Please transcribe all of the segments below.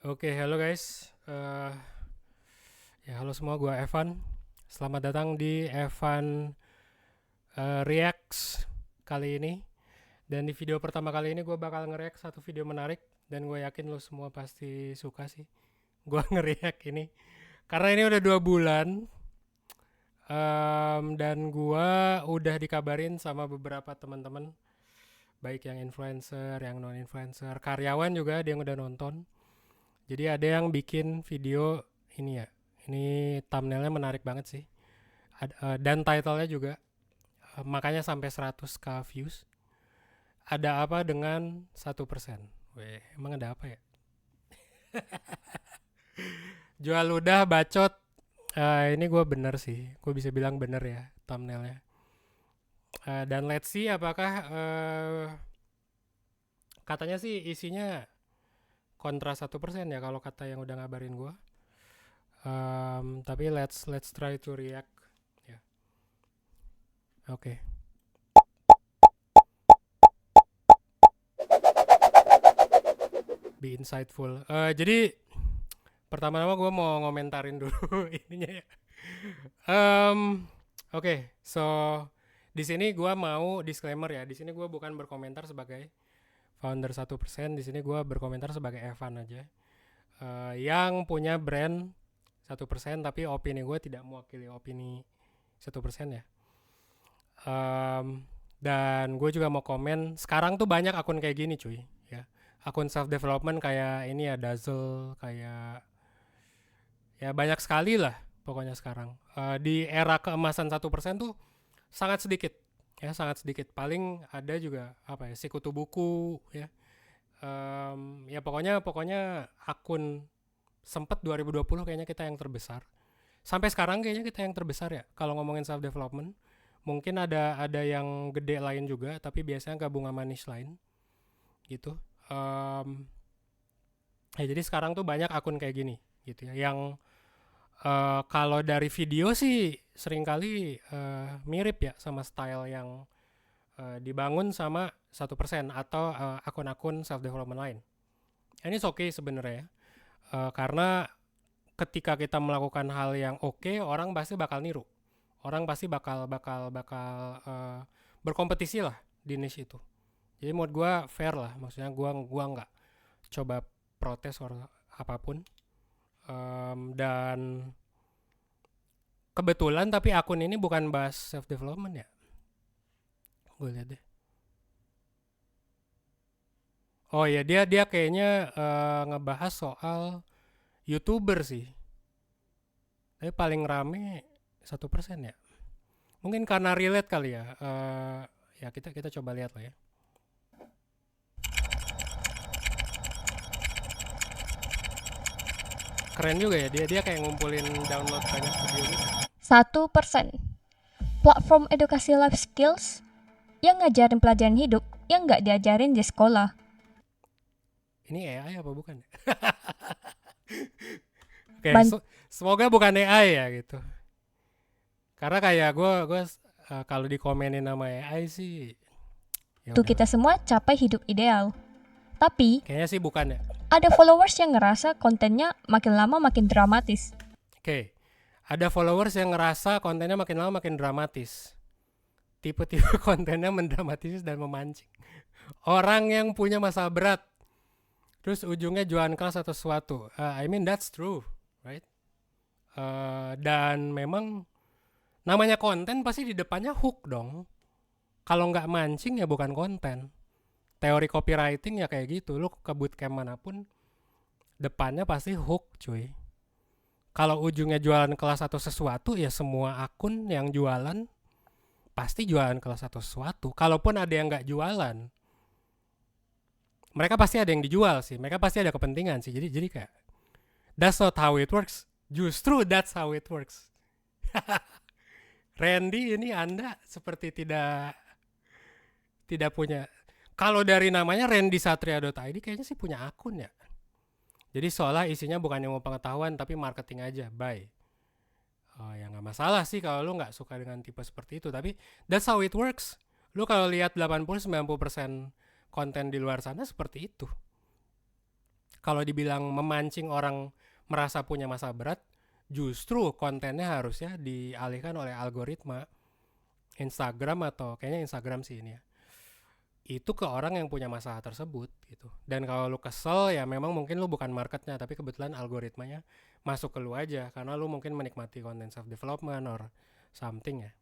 Oke, halo guys. Ya halo semua, gua Evan. Selamat datang di Evan Reacts kali ini. Dan di video pertama kali ini gue bakal nge-react satu video menarik dan gue yakin lo semua pasti suka sih. Gue nge-react ini karena ini udah 2 bulan. Dan gue udah dikabarin sama beberapa teman-teman, baik yang influencer, yang non influencer, karyawan juga ada yang udah nonton. Jadi ada yang bikin video ini ya. Ini thumbnailnya menarik banget sih. Dan titlenya juga. Makanya sampai 100k views. Ada apa dengan 1%? Weh, emang ada apa ya? Jual ludah bacot. Ini gue bener sih. Gue bisa bilang bener ya thumbnailnya. Dan let's see apakah katanya sih isinya kontra 1% ya kalau kata yang udah ngabarin gue. Tapi let's try to react ya. Oke. Be insightful. Jadi pertama-tama gue mau ngomentarin dulu ininya ya. Oke, so di sini gue mau disclaimer ya. Di sini gue bukan berkomentar sebagai founder 1%. Di sini gue berkomentar sebagai Evan aja. Yang punya brand 1%, tapi opini gue tidak mewakili opini 1% ya. Dan gue juga mau komen. Sekarang tuh banyak akun kayak gini cuy ya. Akun self development kayak ini ya, Dazzle, kayak ya banyak sekali lah pokoknya sekarang. Di era keemasan 1% tuh sangat sedikit ya, sangat sedikit. Paling ada juga apa ya, Sikutu Buku ya. Ya pokoknya akun sempet 2020 kayaknya kita yang terbesar. Sampai sekarang kayaknya kita yang terbesar ya kalau ngomongin self development. Mungkin ada yang gede lain juga, tapi biasanya gabungan manis lain gitu. Ya jadi sekarang tuh banyak akun kayak gini gitu ya, yang kalau dari video sih seringkali mirip ya sama style yang dibangun sama 1% atau akun-akun self development lain. Ini oke sebenarnya ya. Karena ketika kita melakukan hal yang oke, orang pasti bakal niru. Orang pasti bakal berkompetisi lah di niche itu. Jadi menurut gue fair lah, maksudnya gue nggak coba protes atau apapun. Dan kebetulan tapi akun ini bukan bahas self development ya. Gue lihat deh. Oh ya, dia kayaknya ngebahas soal YouTuber sih. Tapi paling rame 1% ya. Mungkin karena relate kali ya. Ya kita coba lihat lah ya. Keren juga ya, dia kayak ngumpulin download banyak video gitu. 1%. Platform edukasi life skills yang ngajarin pelajaran hidup yang nggak diajarin di sekolah. Ini AI apa bukan? Oke, Bantu semoga bukan AI ya gitu. Karena kayak gue kalau dikomenin nama AI sih ya udah. kita semua capai hidup ideal. Tapi, Kayaknya sih bukan ya. ada followers yang ngerasa kontennya makin lama makin dramatis. Oke. Ada followers yang ngerasa kontennya makin lama makin dramatis. Tipe-tipe kontennya mendramatis dan memancing. Orang yang punya masalah berat, terus ujungnya jualan kelas atau sesuatu. I mean that's true, right? Dan memang namanya konten pasti di depannya hook dong. Kalau nggak mancing ya bukan konten. Teori copywriting ya kayak gitu. Lu ke bootcamp manapun, depannya pasti hook cuy. Kalau ujungnya jualan kelas atau sesuatu, ya semua akun yang jualan pasti jualan kelas atau sesuatu. Kalaupun ada yang nggak jualan, mereka pasti ada yang dijual sih. Mereka pasti ada kepentingan sih. Jadi kayak that's not how it works. Justru that's how it works. Randy, ini Anda seperti tidak punya. Kalau dari namanya randysatria.id kayaknya sih punya akun ya. Jadi seolah isinya bukan ilmu pengetahuan tapi marketing aja. Bye. Ya nggak masalah sih kalau lu nggak suka dengan tipe seperti itu. Tapi that's how it works. Lu kalau lihat 80-90% konten di luar sana seperti itu. kalau dibilang memancing orang merasa punya masa berat, justru kontennya harusnya dialihkan oleh algoritma Instagram, atau kayaknya Instagram sih ini ya, itu ke orang yang punya masalah tersebut gitu. Dan kalau lu kesel ya memang mungkin lu bukan marketnya, tapi kebetulan algoritmanya masuk ke lu aja karena lu mungkin menikmati konten self development or something ya.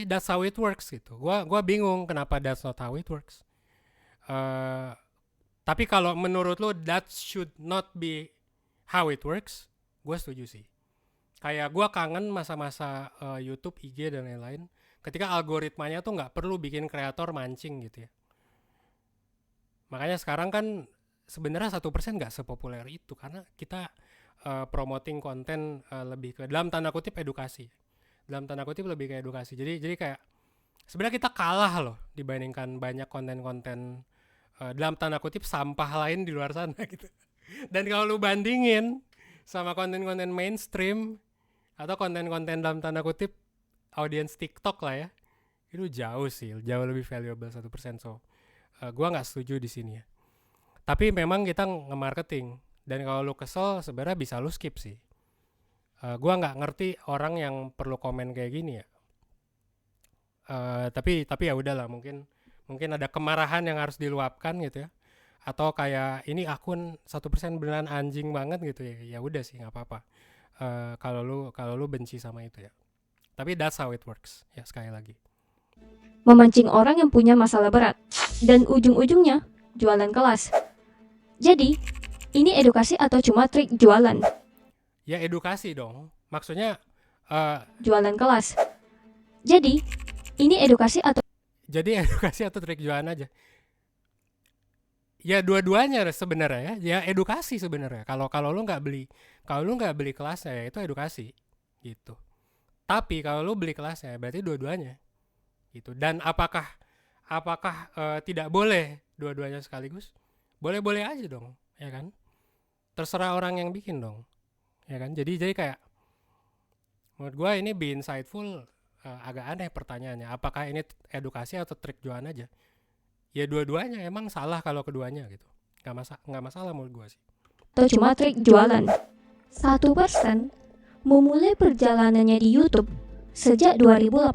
That's how it works gitu. Gua bingung kenapa that's not how it works. Tapi kalau menurut lu that should not be how it works, gue setuju sih. Kayak gue kangen masa-masa YouTube, IG dan lain-lain, ketika algoritmanya tuh nggak perlu bikin kreator mancing gitu ya. Makanya sekarang kan sebenarnya 1% nggak sepopuler itu karena kita promoting konten lebih ke dalam tanda kutip edukasi. Dalam tanda kutip lebih ke edukasi. Jadi kayak sebenarnya kita kalah loh dibandingkan banyak konten-konten dalam tanda kutip sampah lain di luar sana gitu. Dan kalau lu bandingin sama konten-konten mainstream atau konten-konten dalam tanda kutip audiens TikTok lah ya, itu jauh sih, jauh lebih valuable 1%. So gua nggak setuju di sini ya. Tapi memang kita nge-marketing, dan kalau lu kesel sebenarnya bisa lu skip sih. Gua nggak ngerti orang yang perlu komen kayak gini ya. Tapi ya udahlah, mungkin ada kemarahan yang harus diluapkan gitu ya. Atau kayak ini akun 1% beneran anjing banget gitu ya. Ya udah sih, nggak apa-apa. Kalau lu benci sama itu ya. Tapi that's how it works ya, sekali lagi. Memancing orang yang punya masalah berat, dan ujung-ujungnya jualan kelas. Jadi, ini edukasi atau cuma trik jualan? Ya edukasi dong. Maksudnya Jualan kelas. Jadi, ini edukasi atau trik jualan aja. Ya dua-duanya sebenarnya ya. Ya edukasi sebenarnya. Kalau lu nggak beli kelasnya ya itu edukasi gitu. Tapi kalau lu beli kelasnya berarti dua-duanya gitu. Dan apakah tidak boleh dua-duanya sekaligus? Boleh-boleh aja dong, ya kan? Terserah orang yang bikin dong, ya kan? Jadi kayak menurut gue ini be insightful, agak aneh pertanyaannya. Apakah ini edukasi atau trik jualan aja? Ya dua-duanya, emang salah kalau keduanya gitu. Nggak masalah menurut gue sih. atau cuma trik jualan? 1% memulai perjalanannya di YouTube sejak 2018.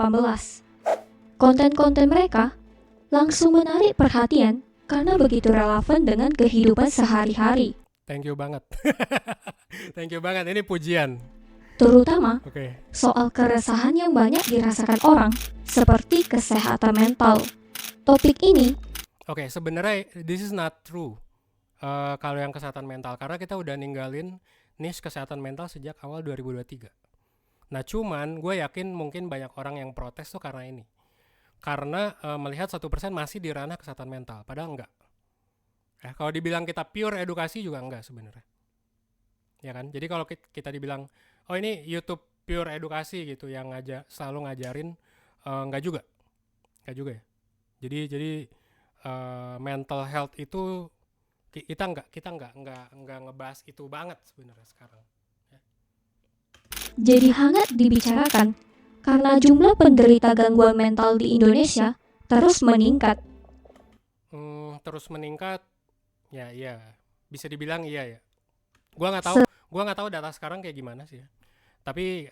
Konten-konten mereka langsung menarik perhatian karena begitu relevan dengan kehidupan sehari-hari. Thank you banget. Thank you banget, ini pujian. Terutama Oke. soal keresahan yang banyak dirasakan orang, seperti kesehatan mental. Topik ini Oke, sebenarnya this is not true. Kalau yang kesehatan mental, karena kita udah ninggalin niche kesehatan mental sejak awal 2023. Nah cuman gue yakin mungkin banyak orang yang protes tuh karena ini. Karena melihat 1% masih di ranah kesehatan mental, padahal enggak. Kalau dibilang kita pure edukasi juga enggak sebenarnya. Ya kan? Jadi kalau kita dibilang, oh ini YouTube pure edukasi gitu yang selalu ngajarin, enggak juga. Enggak juga ya. Jadi mental health itu kita enggak ngebahas itu banget sebenarnya sekarang. Ya. jadi hangat dibicarakan karena jumlah penderita gangguan mental di Indonesia terus meningkat. Terus meningkat, ya iya, bisa dibilang iya ya. Gua nggak tahu data sekarang kayak gimana sih ya. Tapi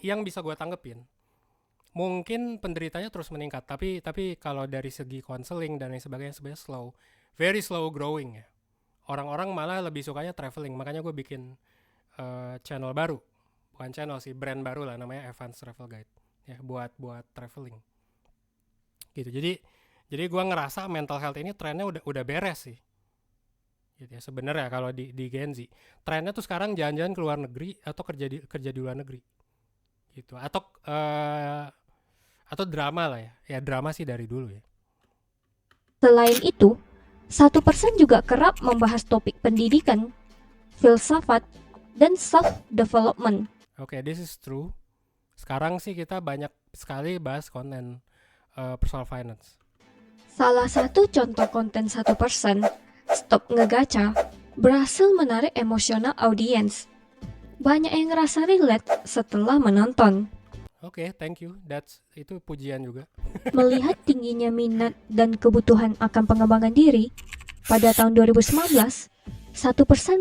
yang bisa gua tanggepin, mungkin penderitanya terus meningkat, tapi kalau dari segi konseling dan lain sebagainya sebenarnya very slow growing ya. Orang-orang malah lebih sukanya traveling, makanya gue bikin channel baru, bukan channel sih, brand baru lah, namanya Advanced Travel Guide ya, buat traveling gitu. Jadi gue ngerasa mental health ini trennya udah beres sih gitu ya. Sebenarnya kalau di Gen Z trennya tuh sekarang jalan-jalan ke luar negeri atau kerja di luar negeri gitu, atau drama lah ya drama sih dari dulu ya. Selain itu, 1% juga kerap membahas topik pendidikan, filsafat, dan self-development. Oke, this is true. Sekarang sih kita banyak sekali bahas konten personal finance. Salah satu contoh konten 1%, Stop Ngegaca, berhasil menarik emosional audiens. Banyak yang ngerasa relate setelah menonton. Oke, thank you. Itu pujian juga. Melihat tingginya minat dan kebutuhan akan pengembangan diri, pada tahun 2019, 1%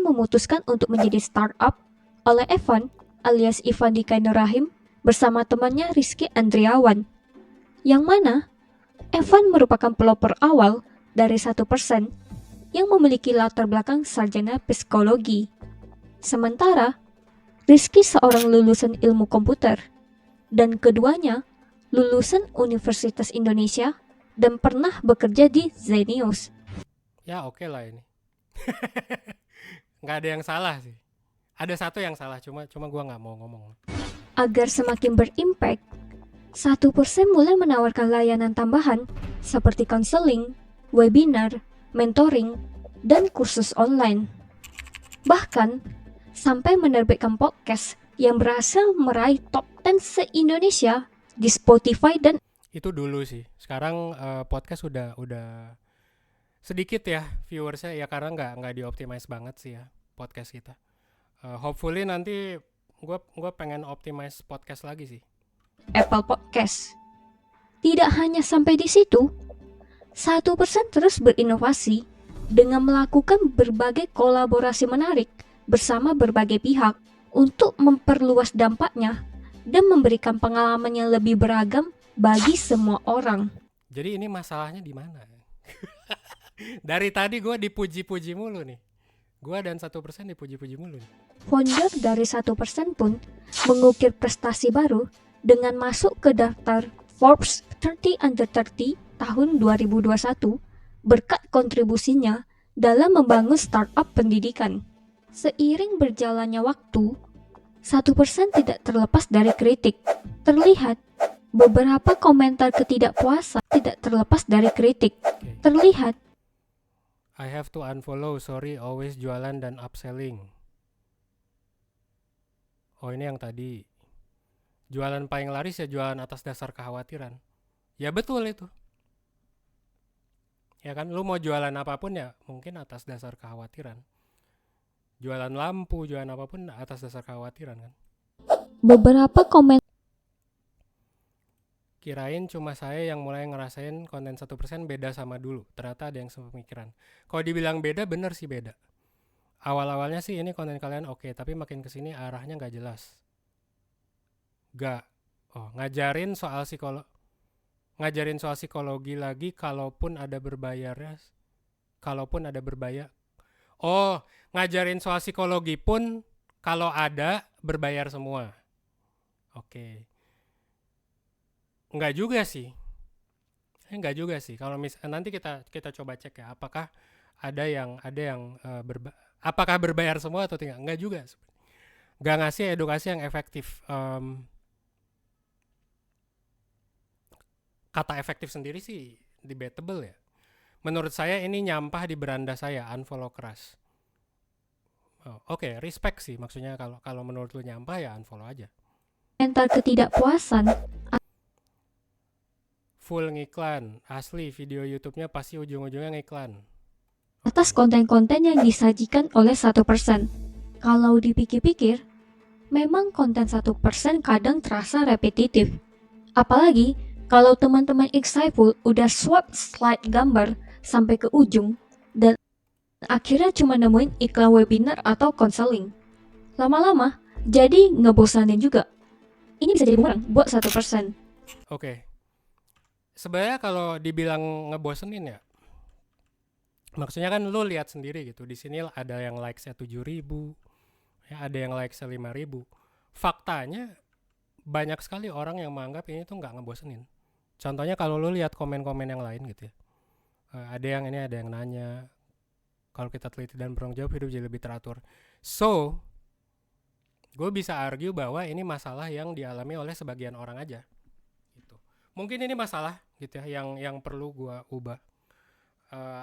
memutuskan untuk menjadi startup oleh Evan alias Ivan Dika Nurrahim bersama temannya Rizky Andriawan. Yang mana Evan merupakan pelopor awal dari 1% yang memiliki latar belakang sarjana psikologi. Sementara Rizky seorang lulusan ilmu komputer dan keduanya lulusan Universitas Indonesia dan pernah bekerja di Zenius. Ya oke lah ini. Nggak ada yang salah sih. Ada satu yang salah, cuma gua nggak mau ngomong. Agar semakin berimpact, 1% mulai menawarkan layanan tambahan seperti konseling, webinar, mentoring, dan kursus online. Bahkan, sampai menerbitkan podcast yang berhasil meraih top 10 se-Indonesia di Spotify dan Itu dulu sih. Sekarang podcast udah sedikit ya viewersnya ya, karena nggak dioptimize banget sih ya podcast kita. Hopefully nanti gue pengen optimize podcast lagi sih. Apple Podcast. Tidak hanya sampai di situ, 1% terus berinovasi dengan melakukan berbagai kolaborasi menarik bersama berbagai pihak untuk memperluas dampaknya dan memberikan pengalaman yang lebih beragam bagi semua orang. Jadi ini masalahnya di mana? Dari tadi gue dipuji-puji mulu nih. Gue dan 1% dipuji-puji mulu nih. Founder dari 1% pun mengukir prestasi baru dengan masuk ke daftar Forbes 30 Under 30 tahun 2021 berkat kontribusinya dalam membangun startup pendidikan. Seiring berjalannya waktu, 1% tidak terlepas dari kritik. Terlihat beberapa komentar ketidakpuasan tidak terlepas dari kritik. Okay. Terlihat I have to unfollow, sorry, always jualan dan upselling. Oh ini yang tadi. Jualan paling laris ya jualan atas dasar kekhawatiran. Ya betul itu. Ya kan, lu mau jualan apapun ya mungkin atas dasar kekhawatiran. Jualan lampu, jualan apapun atas dasar kekhawatiran kan. beberapa komentar Kirain cuma saya yang mulai ngerasain konten 1% beda sama dulu. Ternyata ada yang sepemikiran. Kalau dibilang beda, bener sih beda. Awal-awalnya sih ini konten kalian oke, tapi makin kesini arahnya nggak jelas. Ngajarin soal psikologi lagi, kalaupun ada berbayarnya. Ngajarin soal psikologi pun kalau ada berbayar semua. Oke. Enggak juga sih. Kalau nanti kita coba cek ya, apakah ada yang apakah berbayar semua atau tidak? Enggak juga. Enggak ngasih edukasi yang efektif. Kata efektif sendiri sih debatable ya. Menurut saya ini nyampah di beranda saya, unfollow keras. Oke, respect sih, maksudnya kalau menurut lu nyampah ya unfollow aja. ketidakpuasan Full ngiklan, asli video YouTube-nya pasti ujung-ujungnya ngiklan. atas konten-konten yang disajikan oleh 1%. Kalau dipikir-pikir, memang konten 1% kadang terasa repetitif. Apalagi kalau teman-teman Insightful udah swap slide gambar sampai ke ujung dan akhirnya cuma nemuin iklan webinar atau konseling. Lama-lama jadi ngebosanin juga. Ini bisa jadi bumerang buat 1%. Oke. Sebenarnya kalau dibilang ngebosenin ya, maksudnya kan lu lihat sendiri gitu. Di sini ada yang likes-nya 7.000, ya ada yang likes-nya 5.000. Faktanya banyak sekali orang yang menganggap ini tuh nggak ngebosenin. Contohnya kalau lu lihat komen-komen yang lain gitu ya. Ada yang nanya, kalau kita teliti dan bertanggung jawab hidup jadi lebih teratur. So, gue bisa argue bahwa ini masalah yang dialami oleh sebagian orang aja. Gitu. Mungkin ini masalah gitu ya, yang perlu gue ubah.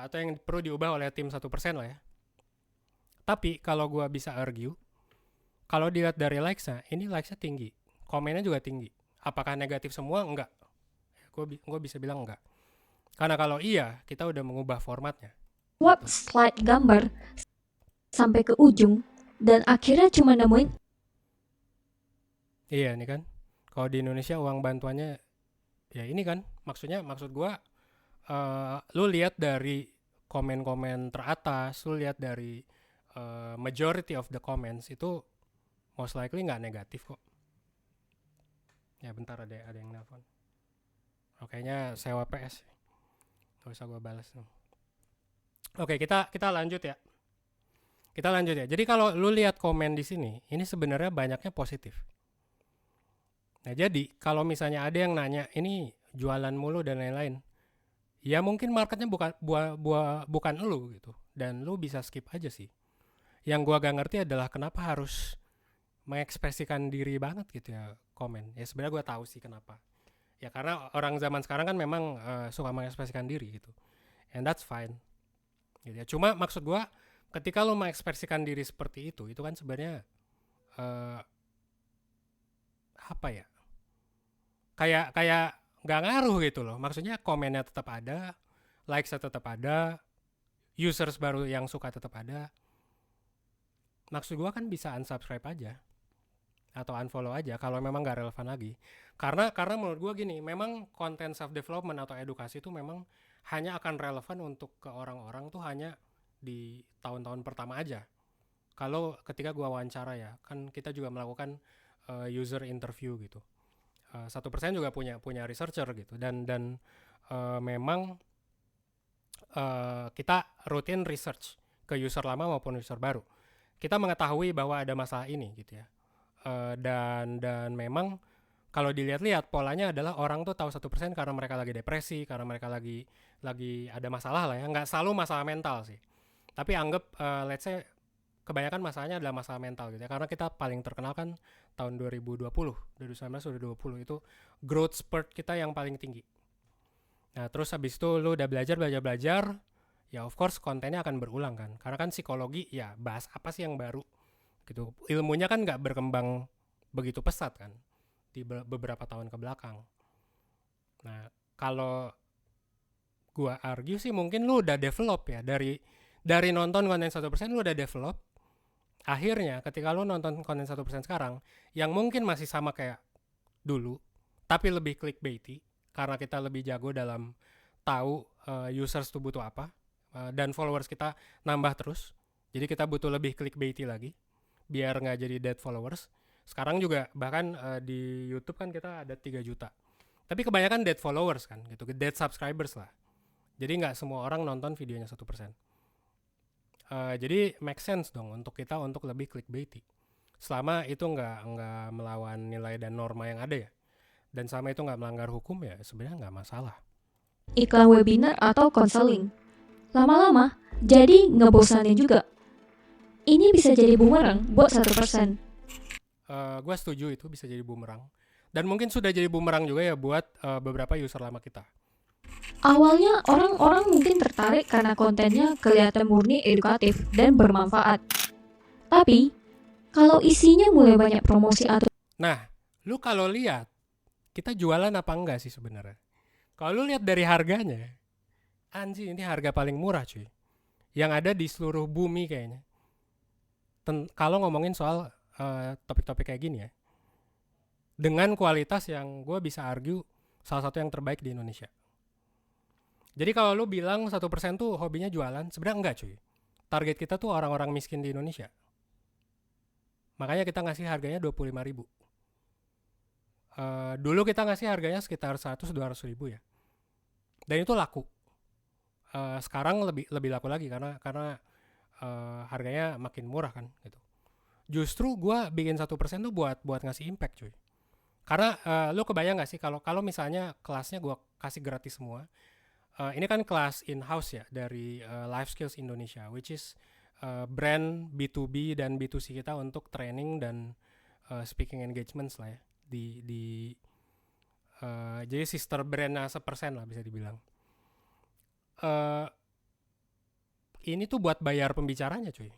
Atau yang perlu diubah oleh tim 1% lah ya. Tapi kalau gue bisa argue, kalau dilihat dari likes-nya, ini likes-nya tinggi. Komennya juga tinggi. Apakah negatif semua? Enggak. Gue bisa bilang enggak. Karena kalau iya, kita udah mengubah formatnya. Swap slide gambar sampai ke ujung dan akhirnya cuma nemuin Iya nih kan. Kalau di Indonesia uang bantuannya ya ini kan, maksud gua lu lihat dari komen-komen teratas, lu lihat dari majority of the comments itu most likely nggak negatif kok. Ya bentar, ada yang nelfon. Oh, kayaknya sewa PS. Gak usah gua balas. Oke, kita lanjut ya. Kita lanjut ya. Jadi kalau lu lihat komen di sini, ini sebenarnya banyaknya positif. Nah, jadi kalau misalnya ada yang nanya, ini jualan mulu dan lain-lain, ya mungkin marketnya bukan lu gitu. Dan lu bisa skip aja sih. Yang gua gak ngerti adalah kenapa harus mengekspresikan diri banget gitu ya komen. Ya sebenarnya gua tahu sih kenapa. Ya karena orang zaman sekarang kan memang suka mengekspresikan diri gitu. And that's fine. Gitu ya. Cuma maksud gua ketika lo mengekspresikan diri seperti itu kan sebenarnya apa ya? Kayak nggak ngaruh gitu loh. Maksudnya komennya tetap ada, likes tetap ada, users baru yang suka tetap ada. Maksud gua kan bisa unsubscribe aja atau unfollow aja kalau memang nggak relevan lagi. Karena menurut gua gini, memang konten self development atau edukasi itu memang hanya akan relevan untuk ke orang-orang tuh hanya di tahun-tahun pertama aja. Kalau ketika gua wawancara ya, kan kita juga melakukan user interview gitu. 1% juga punya researcher gitu, dan memang kita rutin research ke user lama maupun user baru. Kita mengetahui bahwa ada masalah ini gitu ya. Dan memang kalau dilihat-lihat polanya adalah orang tuh tahu 1% karena mereka lagi depresi, karena mereka lagi ada masalah lah ya. Nggak selalu masalah mental sih. Tapi anggap let's say kebanyakan masalahnya adalah masalah mental gitu ya. Karena kita paling terkenal kan tahun 2020, 2019-2020 itu growth spurt kita yang paling tinggi. Nah, terus habis itu lu udah belajar, ya of course kontennya akan berulang kan. Karena kan psikologi ya bahas apa sih yang baru gitu. Ilmunya kan nggak berkembang begitu pesat kan di beberapa tahun ke belakang. Nah, kalau gua argue sih mungkin lu udah develop ya dari nonton konten 1% lu udah develop. Akhirnya ketika lu nonton konten 1% sekarang yang mungkin masih sama kayak dulu tapi lebih clickbaity karena kita lebih jago dalam tahu users tuh butuh apa, dan followers kita nambah terus. Jadi kita butuh lebih clickbaity lagi biar nggak jadi dead followers. Sekarang juga bahkan di YouTube kan kita ada 3 juta. Tapi kebanyakan dead followers kan gitu, dead subscribers lah. Jadi nggak semua orang nonton videonya 1%. Jadi make sense dong untuk kita untuk lebih clickbaity. Selama itu nggak melawan nilai dan norma yang ada ya. Dan selama itu nggak melanggar hukum ya sebenarnya nggak masalah. Iklan webinar atau konseling. Lama-lama, jadi ngebosanin juga. Ini bisa jadi bumerang buat 1%. Gue setuju itu bisa jadi bumerang. Dan mungkin sudah jadi bumerang juga ya buat beberapa user lama kita. Awalnya orang-orang mungkin tertarik karena kontennya kelihatan murni edukatif dan bermanfaat. Tapi, kalau isinya mulai banyak promosi atau Nah, lu kalau lihat kita jualan apa enggak sih sebenarnya? Kalau lu lihat dari harganya, anjir ini harga paling murah cuy. Yang ada di seluruh bumi kayaknya. Kalau ngomongin soal topik-topik kayak gini ya. Dengan kualitas yang gue bisa argue salah satu yang terbaik di Indonesia. Jadi kalau lu bilang 1% tuh hobinya jualan, sebenarnya enggak cuy. Target kita tuh orang-orang miskin di Indonesia. Makanya kita ngasih harganya 25.000. Dulu kita ngasih harganya sekitar 100-200 ribu ya. Dan itu laku. Sekarang lebih laku lagi karena harganya makin murah kan gitu. Justru gue bikin 1% tuh buat ngasih impact cuy. Karena lu kebayang gak sih kalau misalnya kelasnya gue kasih gratis semua. Ini kan kelas in-house ya dari Life Skills Indonesia, which is brand B2B dan B2C kita untuk training dan speaking engagements lah ya. Jadi sister brandnya 1% lah bisa dibilang. Ini tuh buat bayar pembicaranya cuy.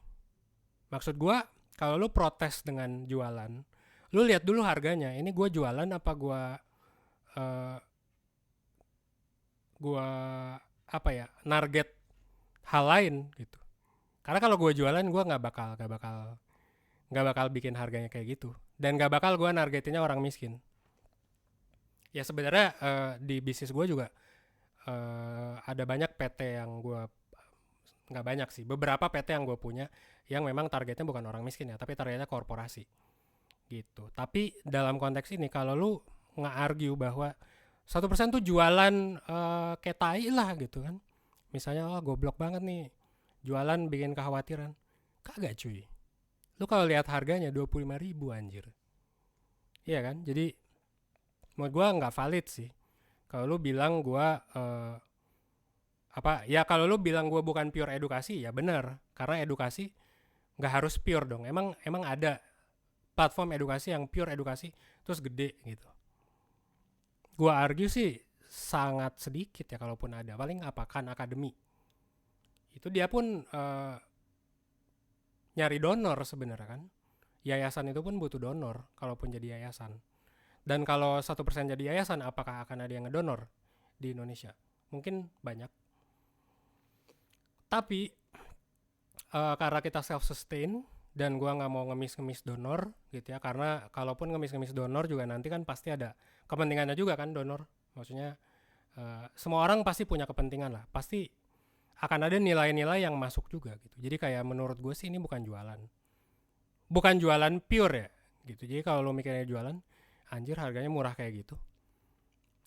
Maksud gue kalau lu protes dengan jualan, lu lihat dulu harganya. Ini gue jualan apa gue apa ya, target hal lain gitu. Karena kalau gue jualan gue nggak bakal bikin harganya kayak gitu, dan nggak bakal gue nargetinnya orang miskin. Ya sebenarnya di bisnis gue juga ada banyak PT yang gue, nggak banyak sih, beberapa PT yang gue punya yang memang targetnya bukan orang miskin ya, tapi targetnya korporasi gitu. Tapi dalam konteks ini kalau lu nge-argue bahwa 1% tuh jualan kayak tai lah gitu kan. Misalnya goblok banget nih, jualan bikin kekhawatiran. Kagak cuy. Lu kalau lihat harganya 25.000 anjir. Iya kan? Jadi menurut gua nggak valid sih. Kalau lu bilang gua apa ya, kalau lu bilang gua bukan pure edukasi ya bener, karena edukasi nggak harus pure dong. Emang ada platform edukasi yang pure edukasi terus gede gitu. Gua argue sih sangat sedikit ya kalaupun ada. Paling apa Khan Academy. Itu dia pun nyari donor sebenarnya kan. Yayasan itu pun butuh donor kalaupun jadi yayasan. Dan kalau 1% jadi yayasan, apakah akan ada yang ngedonor di Indonesia? Mungkin banyak. Tapi karena kita self sustain dan gua nggak mau ngemis-ngemis donor gitu ya, karena kalaupun ngemis-ngemis donor juga nanti kan pasti ada kepentingannya juga kan donor. Maksudnya semua orang pasti punya kepentingan lah. Pasti akan ada nilai-nilai yang masuk juga gitu. Jadi kayak menurut gue sih ini bukan jualan. Bukan jualan pure ya gitu. Jadi kalau lo mikirnya jualan, anjir harganya murah kayak gitu.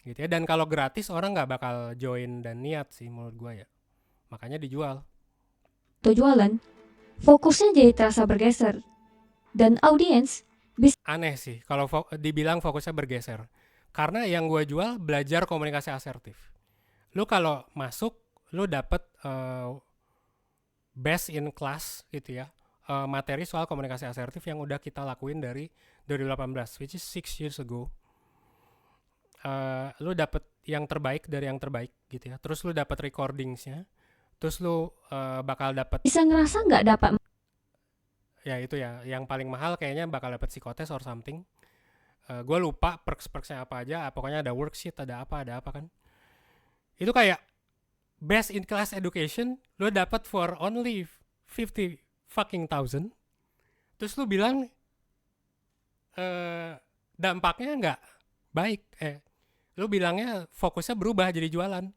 Gitu ya. Dan kalau gratis orang nggak bakal join dan niat sih menurut gue ya. Makanya dijual. Atau jualan, fokusnya jadi terasa bergeser. Dan audiens Aneh sih kalau dibilang fokusnya bergeser. Karena yang gue jual belajar komunikasi asertif. Lo kalau masuk, lo dapet best in class gitu ya, materi soal komunikasi asertif yang udah kita lakuin dari 2018, which is 6 years ago. Lu dapet yang terbaik dari yang terbaik gitu ya, terus lu dapet recordingsnya, terus lu bakal dapet bisa ngerasa nggak dapat. ya itu ya, yang paling mahal kayaknya bakal dapet psikotes or something. Gue lupa perks-perksnya apa aja, pokoknya ada worksheet, ada apa kan. Itu kayak best in class education lo dapat for only 50 fucking thousand. Terus lo bilang dampaknya nggak baik. Lo bilangnya fokusnya berubah jadi jualan.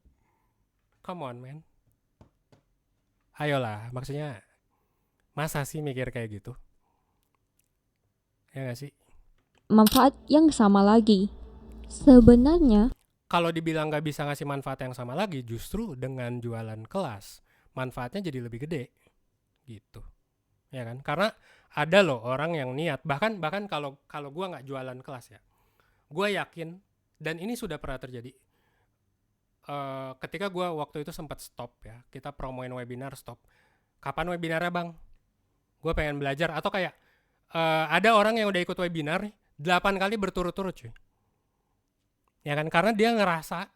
Come on man. Ayolah, maksudnya masa sih mikir kayak gitu? Ya nggak sih? Manfaat yang sama lagi. Sebenarnya, Kalau dibilang nggak bisa ngasih manfaat yang sama lagi, justru dengan jualan kelas manfaatnya jadi lebih gede gitu, ya kan? Karena ada loh orang yang niat, bahkan kalau gue nggak jualan kelas ya, gue yakin, dan ini sudah pernah terjadi. Ketika gue waktu itu sempat stop ya, kita promoin webinar stop. Kapan webinarnya bang? Gue pengen belajar. Atau kayak ada orang yang udah ikut webinar 8 kali berturut-turut cuy. Ya kan, karena dia ngerasa,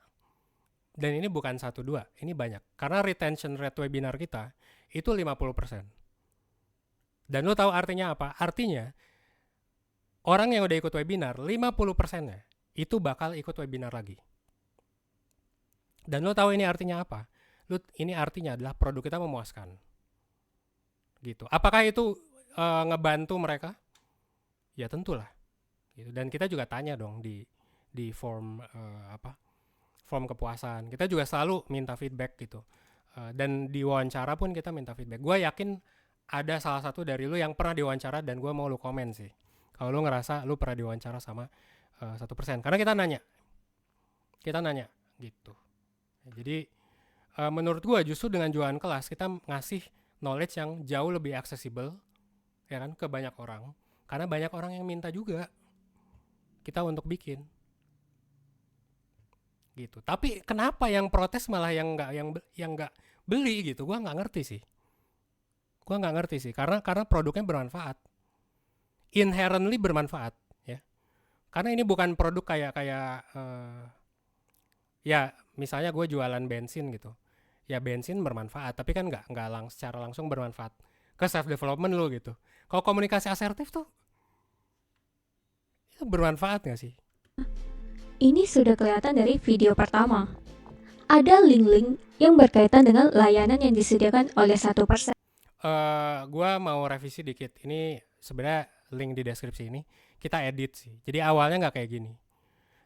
dan ini bukan 1-2, ini banyak. Karena retention rate webinar kita itu 50%. Dan lo tahu artinya apa? Artinya orang yang udah ikut webinar 50%-nya itu bakal ikut webinar lagi. Dan lo tahu ini artinya apa? Ini artinya adalah produk kita memuaskan. Gitu. Apakah itu ngebantu mereka? Ya tentulah. Gitu. Dan kita juga tanya dong di form form kepuasan. Kita juga selalu minta feedback gitu. Dan di wawancara pun kita minta feedback. Gue yakin ada salah satu dari lu yang pernah diwawancara dan gue mau lu komen sih. Kalau lu ngerasa lu pernah diwawancara sama 1%. Karena kita nanya gitu. Jadi menurut gue justru dengan jualan kelas kita ngasih knowledge yang jauh lebih accessible ya kan ke banyak orang. Karena banyak orang yang minta juga kita untuk bikin. Gitu. Tapi kenapa yang protes malah yang nggak beli gitu? Gua nggak ngerti sih. Karena produknya bermanfaat. Inherently bermanfaat, ya. Karena ini bukan produk kayak ya misalnya gue jualan bensin gitu. Ya bensin bermanfaat, tapi kan nggak secara langsung bermanfaat ke self development lo gitu. Kalau komunikasi asertif tuh itu bermanfaat nggak sih? ini sudah kelihatan dari video pertama. Ada link-link yang berkaitan dengan layanan yang disediakan oleh 1%. Gue mau revisi dikit. Ini sebenarnya link di deskripsi ini kita edit sih. Jadi awalnya nggak kayak gini.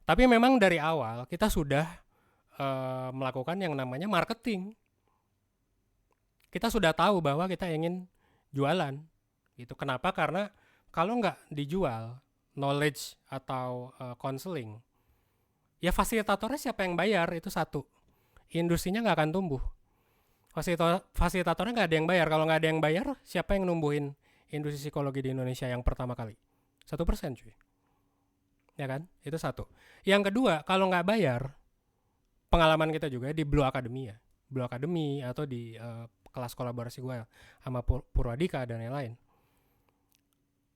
Tapi memang dari awal kita sudah melakukan yang namanya marketing. Kita sudah tahu bahwa kita ingin jualan. Gitu. Kenapa? Karena kalau nggak dijual knowledge atau counseling, ya fasilitatornya siapa yang bayar itu satu. Industrinya nggak akan tumbuh. Fasilitatornya nggak ada yang bayar. Kalau nggak ada yang bayar, siapa yang numbuhin industri psikologi di Indonesia yang pertama kali? 1%, cuy. Ya kan? Itu satu. Yang kedua, kalau nggak bayar, pengalaman kita juga di Blue Academy ya. Blue Academy atau di kelas kolaborasi gue sama Purwadika dan lain-lain.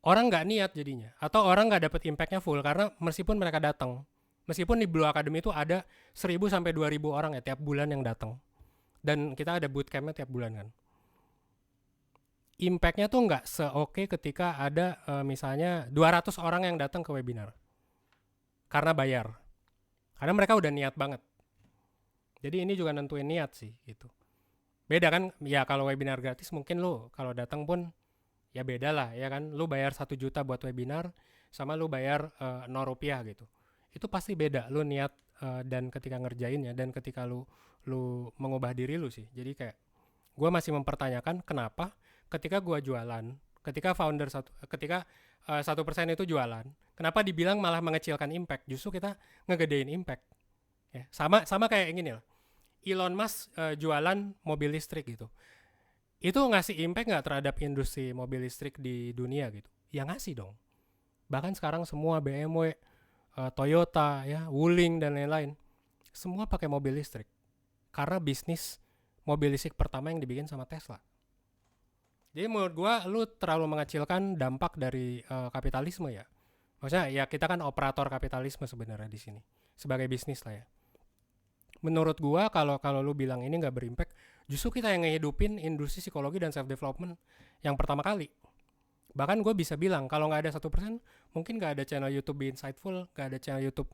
Orang nggak niat jadinya. Atau orang nggak dapet impactnya full karena meskipun mereka datang. Meskipun di Blue Academy itu ada 1.000 sampai 2.000 orang ya tiap bulan yang datang. Dan kita ada bootcampnya tiap bulan kan. Impactnya tuh nggak se-oke ketika ada misalnya 200 orang yang datang ke webinar. Karena bayar. Karena mereka udah niat banget. Jadi ini juga nentuin niat sih gitu. Beda kan, ya kalau webinar gratis mungkin lu kalau datang pun ya beda lah ya kan. Lu bayar 1 juta buat webinar sama lu bayar 0 rupiah gitu. Itu pasti beda lu niat dan ketika ngerjainnya dan ketika lu mengubah diri lu sih. Jadi kayak gue masih mempertanyakan kenapa ketika gue jualan, ketika 1% itu jualan, kenapa dibilang malah mengecilkan impact? Justru kita ngegedein impact. Ya, sama kayak gini lah. Elon Musk jualan mobil listrik gitu. Itu ngasih impact nggak terhadap industri mobil listrik di dunia gitu? Ya ngasih dong. Bahkan sekarang semua BMW, Toyota, ya, Wuling dan lain-lain, semua pakai mobil listrik. Karena bisnis mobil listrik pertama yang dibikin sama Tesla. Jadi menurut gua lu terlalu mengecilkan dampak dari kapitalisme ya. Maksudnya ya kita kan operator kapitalisme sebenarnya di sini sebagai bisnis lah ya. Menurut gua kalau lu bilang ini nggak berimpact, justru kita yang ngehidupin industri psikologi dan self development yang pertama kali. Bahkan gue bisa bilang kalau nggak ada 1%, mungkin nggak ada channel YouTube Be Insightful, nggak ada channel YouTube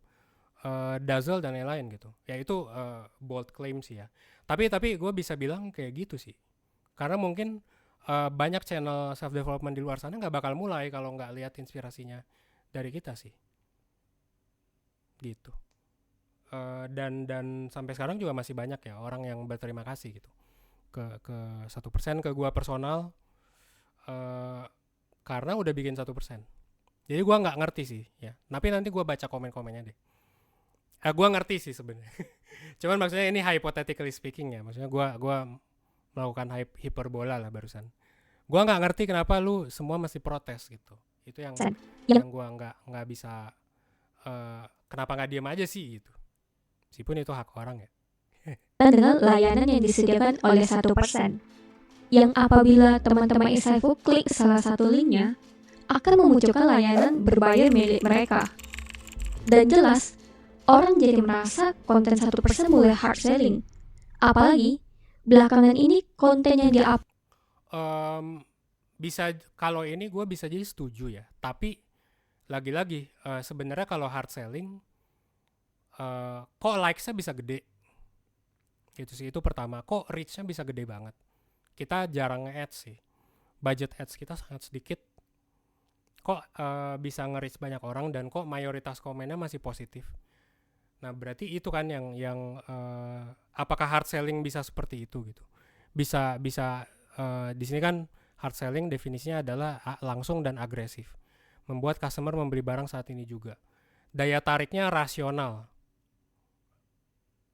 Dazzle dan lain-lain gitu. Ya itu bold claim sih ya. Tapi gue bisa bilang kayak gitu sih. Karena mungkin banyak channel self development di luar sana nggak bakal mulai kalau nggak lihat inspirasinya dari kita sih. Gitu. Dan sampai sekarang juga masih banyak ya orang yang berterima kasih gitu ke 1% ke gua personal karena udah bikin 1%. Jadi gua nggak ngerti sih ya. Tapi nanti gua baca komen-komennya deh. Gua ngerti sih sebenarnya. Cuman maksudnya ini hypothetically speaking ya. Maksudnya gua melakukan hiperbola lah barusan. Gua nggak ngerti kenapa lu semua masih protes gitu. Itu yang gua nggak bisa. Kenapa nggak diem aja sih gitu. Meskipun itu hak orang ya. Dengan layanan yang disediakan oleh 1%, yang apabila teman-teman Insightful klik salah satu linknya, akan memunculkan layanan berbayar milik mereka. Dan jelas, orang jadi merasa konten 1% mulai hard selling. Apalagi, belakangan ini konten yang di-up. Bisa, kalau ini gue bisa jadi setuju ya. Tapi, lagi-lagi, sebenarnya kalau hard selling, kok likes-nya bisa gede gitu sih, itu pertama. Kok reach-nya bisa gede banget, kita jarang nge-ads sih, budget ads kita sangat sedikit, kok bisa nge-reach banyak orang dan kok mayoritas komennya masih positif. Nah berarti itu kan yang apakah hard selling bisa seperti itu gitu. Bisa di sini kan hard selling definisinya adalah langsung dan agresif, membuat customer membeli barang saat ini juga. Daya tariknya rasional.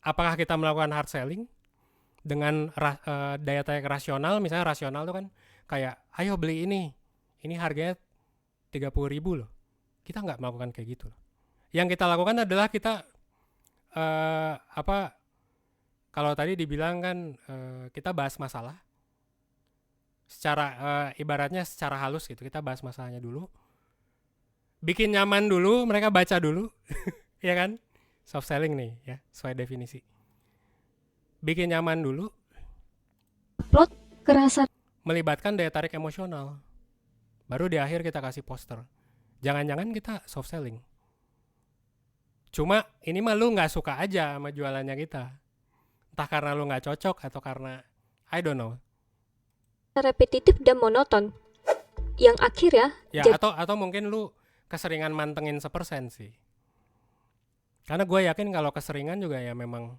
Apakah kita melakukan hard selling dengan daya tarik rasional? Misalnya rasional itu kan kayak, ayo beli ini harganya 30.000 loh. Kita nggak melakukan kayak gitu loh. Yang kita lakukan adalah kita kalau tadi dibilang kan kita bahas masalah secara ibaratnya secara halus gitu. Kita bahas masalahnya dulu, bikin nyaman dulu, mereka baca dulu, ya kan? Soft selling nih ya, sesuai definisi. Bikin nyaman dulu, Upload kerasa, melibatkan daya tarik emosional. Baru di akhir kita kasih poster. Jangan-jangan kita soft selling. Cuma ini mah lu gak suka aja sama jualannya kita. Entah karena lu gak cocok atau karena I don't know. repetitif dan monoton. Yang akhirnya Ya atau mungkin lu keseringan mantengin 1% sih. Karena gue yakin kalau keseringan juga ya memang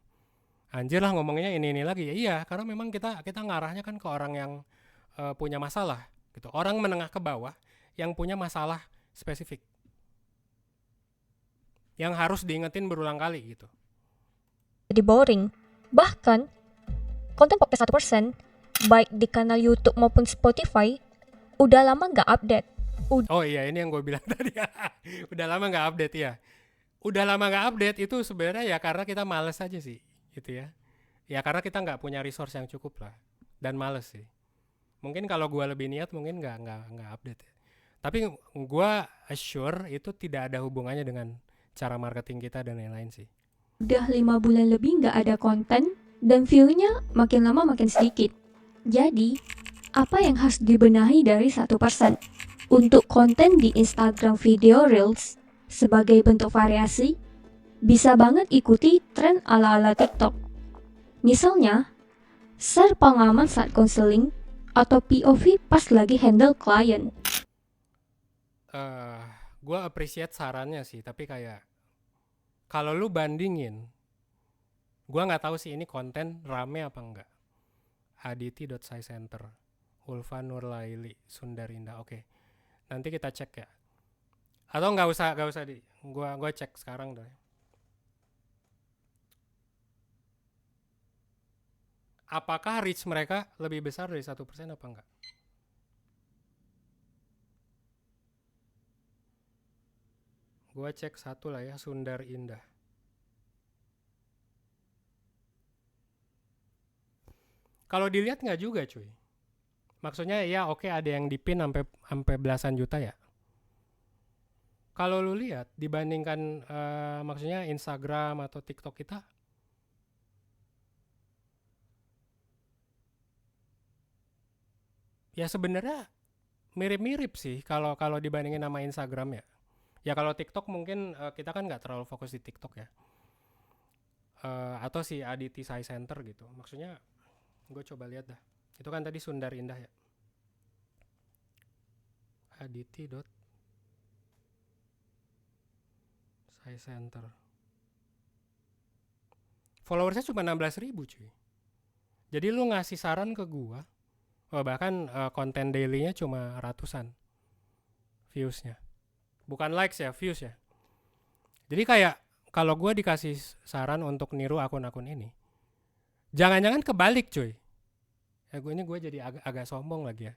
anjir lah ngomongnya ini lagi. Ya iya, karena memang kita kita ngarahnya kan ke orang yang punya masalah gitu. Orang menengah ke bawah yang punya masalah spesifik yang harus diingetin berulang kali gitu. Jadi boring. Bahkan, konten podcast 1%, baik di kanal YouTube maupun Spotify, udah lama nggak update. Oh iya, ini yang gue bilang tadi. Udah lama nggak update ya. Udah lama nggak update itu sebenarnya ya karena kita males aja sih, gitu ya. Ya karena kita nggak punya resource yang cukup lah dan males sih. Mungkin kalau gue lebih niat mungkin nggak update ya. Tapi gue assure itu tidak ada hubungannya dengan cara marketing kita dan lain-lain sih. Udah 5 bulan lebih nggak ada konten, dan view-nya makin lama makin sedikit. Jadi, apa yang harus dibenahi dari 1%? Untuk konten di Instagram video Reels, sebagai bentuk variasi, bisa banget ikuti tren ala-ala TikTok. Misalnya, share pengalaman saat konseling atau POV pas lagi handle klien. Gue appreciate sarannya sih, tapi kayak kalau lu bandingin, gue nggak tahu sih ini konten rame apa enggak. Aditi.sci-center, Ulfa Nurlaili, Sundarinda. Oke, nanti kita cek ya. Atau nggak usah di, gua cek sekarang deh. Apakah reach mereka lebih besar dari 1% apa enggak? Gua cek satu lah ya, Sundar Indah. Kalau dilihat nggak juga cuy. Maksudnya ya oke ada yang dipin sampai belasan juta ya. Kalau lu lihat dibandingkan maksudnya Instagram atau TikTok kita, ya sebenarnya mirip-mirip sih kalau kalau dibandingin sama Instagram ya. Ya kalau TikTok mungkin kita kan nggak terlalu fokus di TikTok ya. Atau si Aditi Sai Center gitu. Maksudnya gue coba lihat dah. Itu kan tadi Sundar Indah ya. Aditi dot Sai Center. Followersnya cuma 16.000 cuy. Jadi lu ngasih saran ke gua, bahkan konten dailynya cuma ratusan viewsnya. Bukan likes ya, views ya. Jadi kayak kalau gua dikasih saran untuk niru akun-akun ini, jangan-jangan kebalik cuy. Ya gue jadi agak sombong lagi ya.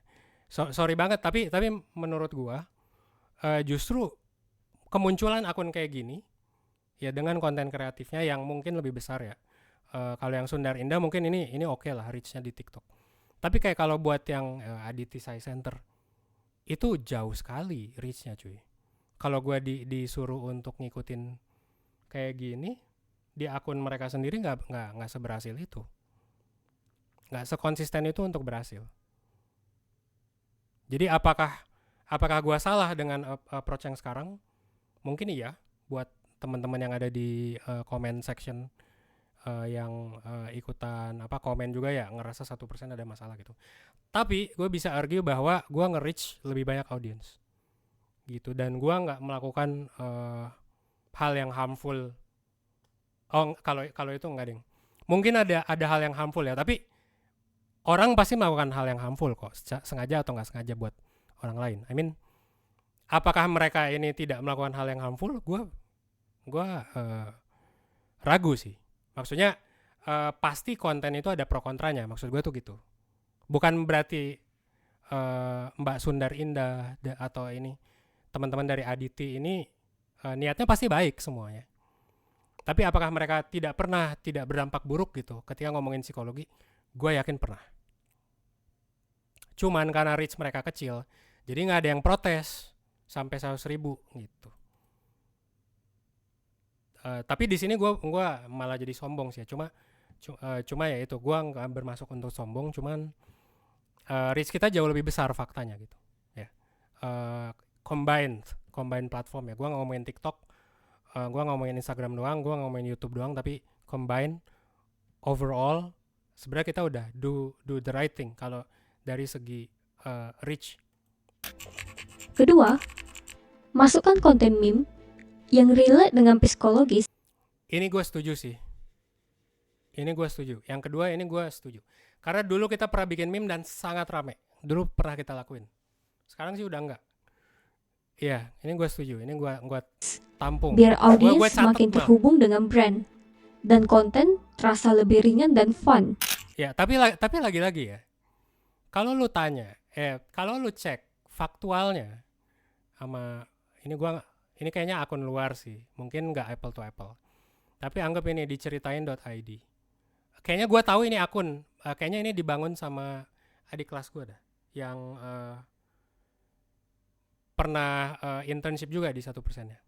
Sorry banget, tapi menurut gua justru kemunculan akun kayak gini ya dengan konten kreatifnya yang mungkin lebih besar ya. Kalau yang Sundar Indah mungkin ini oke lah reach-nya di TikTok. Tapi kayak kalau buat yang Aditi Sai Center itu jauh sekali reach-nya cuy. Kalau gue disuruh untuk ngikutin kayak gini di akun mereka sendiri nggak seberhasil itu, nggak sekonsisten itu untuk berhasil. Jadi apakah gue salah dengan approach yang sekarang? Mungkin iya buat teman-teman yang ada di comment section yang ikutan komen juga ya ngerasa 1% ada masalah gitu. Tapi gue bisa argue bahwa gue nge-reach lebih banyak audience gitu dan gue nggak melakukan hal yang harmful. Oh kalau itu enggak ding. Mungkin ada hal yang harmful ya, tapi orang pasti melakukan hal yang harmful kok, sengaja atau nggak sengaja buat orang lain. I mean, apakah mereka ini tidak melakukan hal yang harmful? Gue ragu sih. Maksudnya pasti konten itu ada pro kontranya. Maksud gue tuh gitu. Bukan berarti Mbak Sundar Indah atau ini teman-teman dari Aditi ini niatnya pasti baik semuanya. Tapi apakah mereka tidak berdampak buruk gitu ketika ngomongin psikologi? Gue yakin pernah. Cuman karena reach mereka kecil, jadi nggak ada yang protes sampai 100.000 gitu. Tapi di sini gue malah jadi sombong sih ya. Cuma ya itu gue nggak bermasuk untuk sombong. Cuman reach kita jauh lebih besar faktanya gitu. Ya. Combined platform ya. Gue nggak ngomongin TikTok, gue nggak ngomongin Instagram doang, gue nggak ngomongin YouTube doang. Tapi combine overall sebenarnya kita udah do the right thing kalau dari segi reach. Kedua, masukkan konten meme yang relate dengan psikologis. Ini gue setuju sih. Ini gue setuju. Yang kedua ini gue setuju. Karena dulu kita pernah bikin meme dan sangat rame. Dulu pernah kita lakuin. Sekarang sih udah enggak. Iya, ini gue setuju. Ini gue tampung. Biar Gue audiens catat semakin malah. terhubung dengan brand dan konten terasa lebih ringan dan fun. Ya, tapi lagi-lagi ya. Kalau lu tanya, kalau lu cek faktualnya sama ini kayaknya akun luar sih. Mungkin nggak apple to apple. Tapi anggap ini diceritain.id. Kayaknya gue tahu ini akun. Kayaknya ini dibangun sama adik kelas gue dah. Yang pernah internship juga di 1%-nya.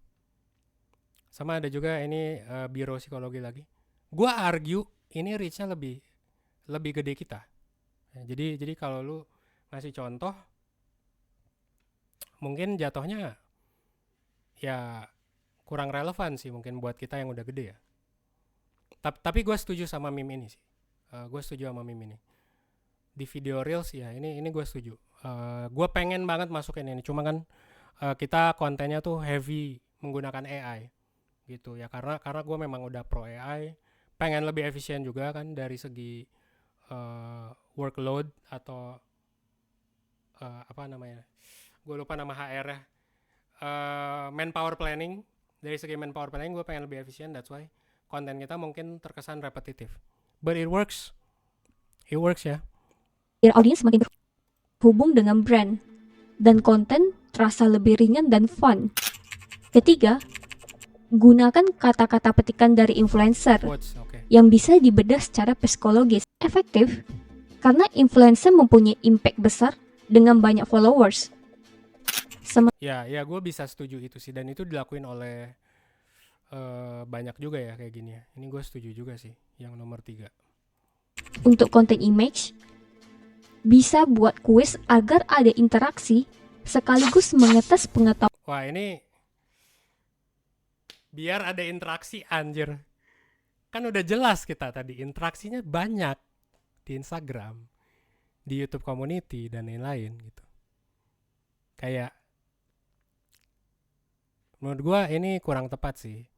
Sama ada juga ini biro psikologi lagi. Gue argue ini reach-nya lebih gede kita. Ya, jadi kalau lu ngasih contoh, mungkin jatuhnya ya kurang relevan sih mungkin buat kita yang udah gede ya. Tapi gue setuju sama meme ini sih. Gue setuju sama meme ini. Di video reels ya ini gue setuju. Gue pengen banget masukin ini. Cuma kan kita kontennya tuh heavy menggunakan AI gitu ya. Karena gue memang udah pro AI. Pengen lebih efisien juga kan dari segi workload atau apa namanya? Gue lupa nama HR ya. Manpower planning. Dari segi manpower planning gue pengen lebih efisien. That's why konten kita mungkin terkesan repetitif. But it works. It works ya. Biar audiens semakin terhubung dengan brand dan konten terasa lebih ringan dan fun. Ketiga, gunakan kata-kata petikan dari influencer Quotes, okay. yang bisa dibedah secara psikologis. Efektif karena influencer mempunyai impact besar dengan banyak followers. Ya gue bisa setuju itu sih, dan itu dilakuin oleh banyak juga ya kayak gini ya. Ini gue setuju juga sih yang nomor 3. Untuk konten image, bisa buat kuis agar ada interaksi sekaligus mengetes pengetahuan. Wah ini biar ada interaksi, anjir. Kan udah jelas kita tadi interaksinya banyak di Instagram, di YouTube community dan lain-lain gitu. Kayak menurut gue ini kurang tepat sih.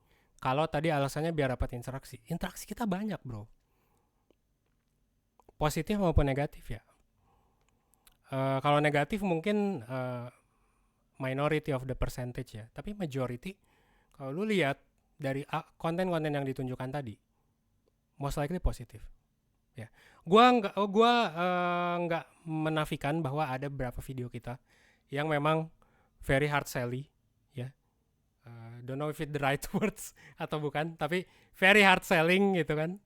Kalau tadi alasannya biar dapat interaksi kita banyak bro, positif maupun negatif ya. Kalau negatif mungkin minority of the percentage ya, tapi majority kalau lu lihat dari konten-konten yang ditunjukkan tadi, most likely positif. Ya, gua nggak menafikan bahwa ada beberapa video kita yang memang very hard selling, ya. Don't know if it the right words atau bukan, tapi very hard selling gitu kan.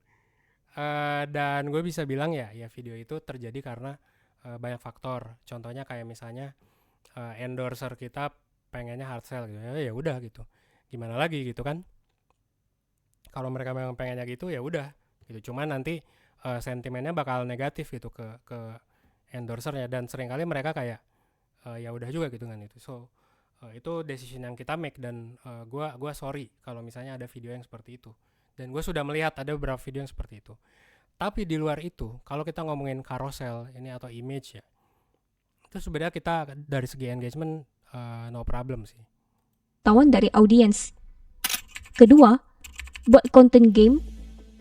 Dan gue bisa bilang ya video itu terjadi karena banyak faktor. Contohnya kayak misalnya endorser kita pengennya hard sell gitu. Ya udah gitu. Gimana lagi gitu kan? Kalau mereka memang pengennya gitu ya udah gitu. Cuman nanti sentimennya bakal negatif gitu ke endorsernya, dan seringkali mereka kayak ya udah juga gitu kan itu. So itu decision yang kita make, dan gua sorry kalau misalnya ada video yang seperti itu, dan gue sudah melihat ada beberapa video yang seperti itu. Tapi di luar itu, kalau kita ngomongin carousel ini atau image ya, itu sebenarnya kita dari segi engagement no problem sih. Tawan dari audiens. Kedua, buat konten game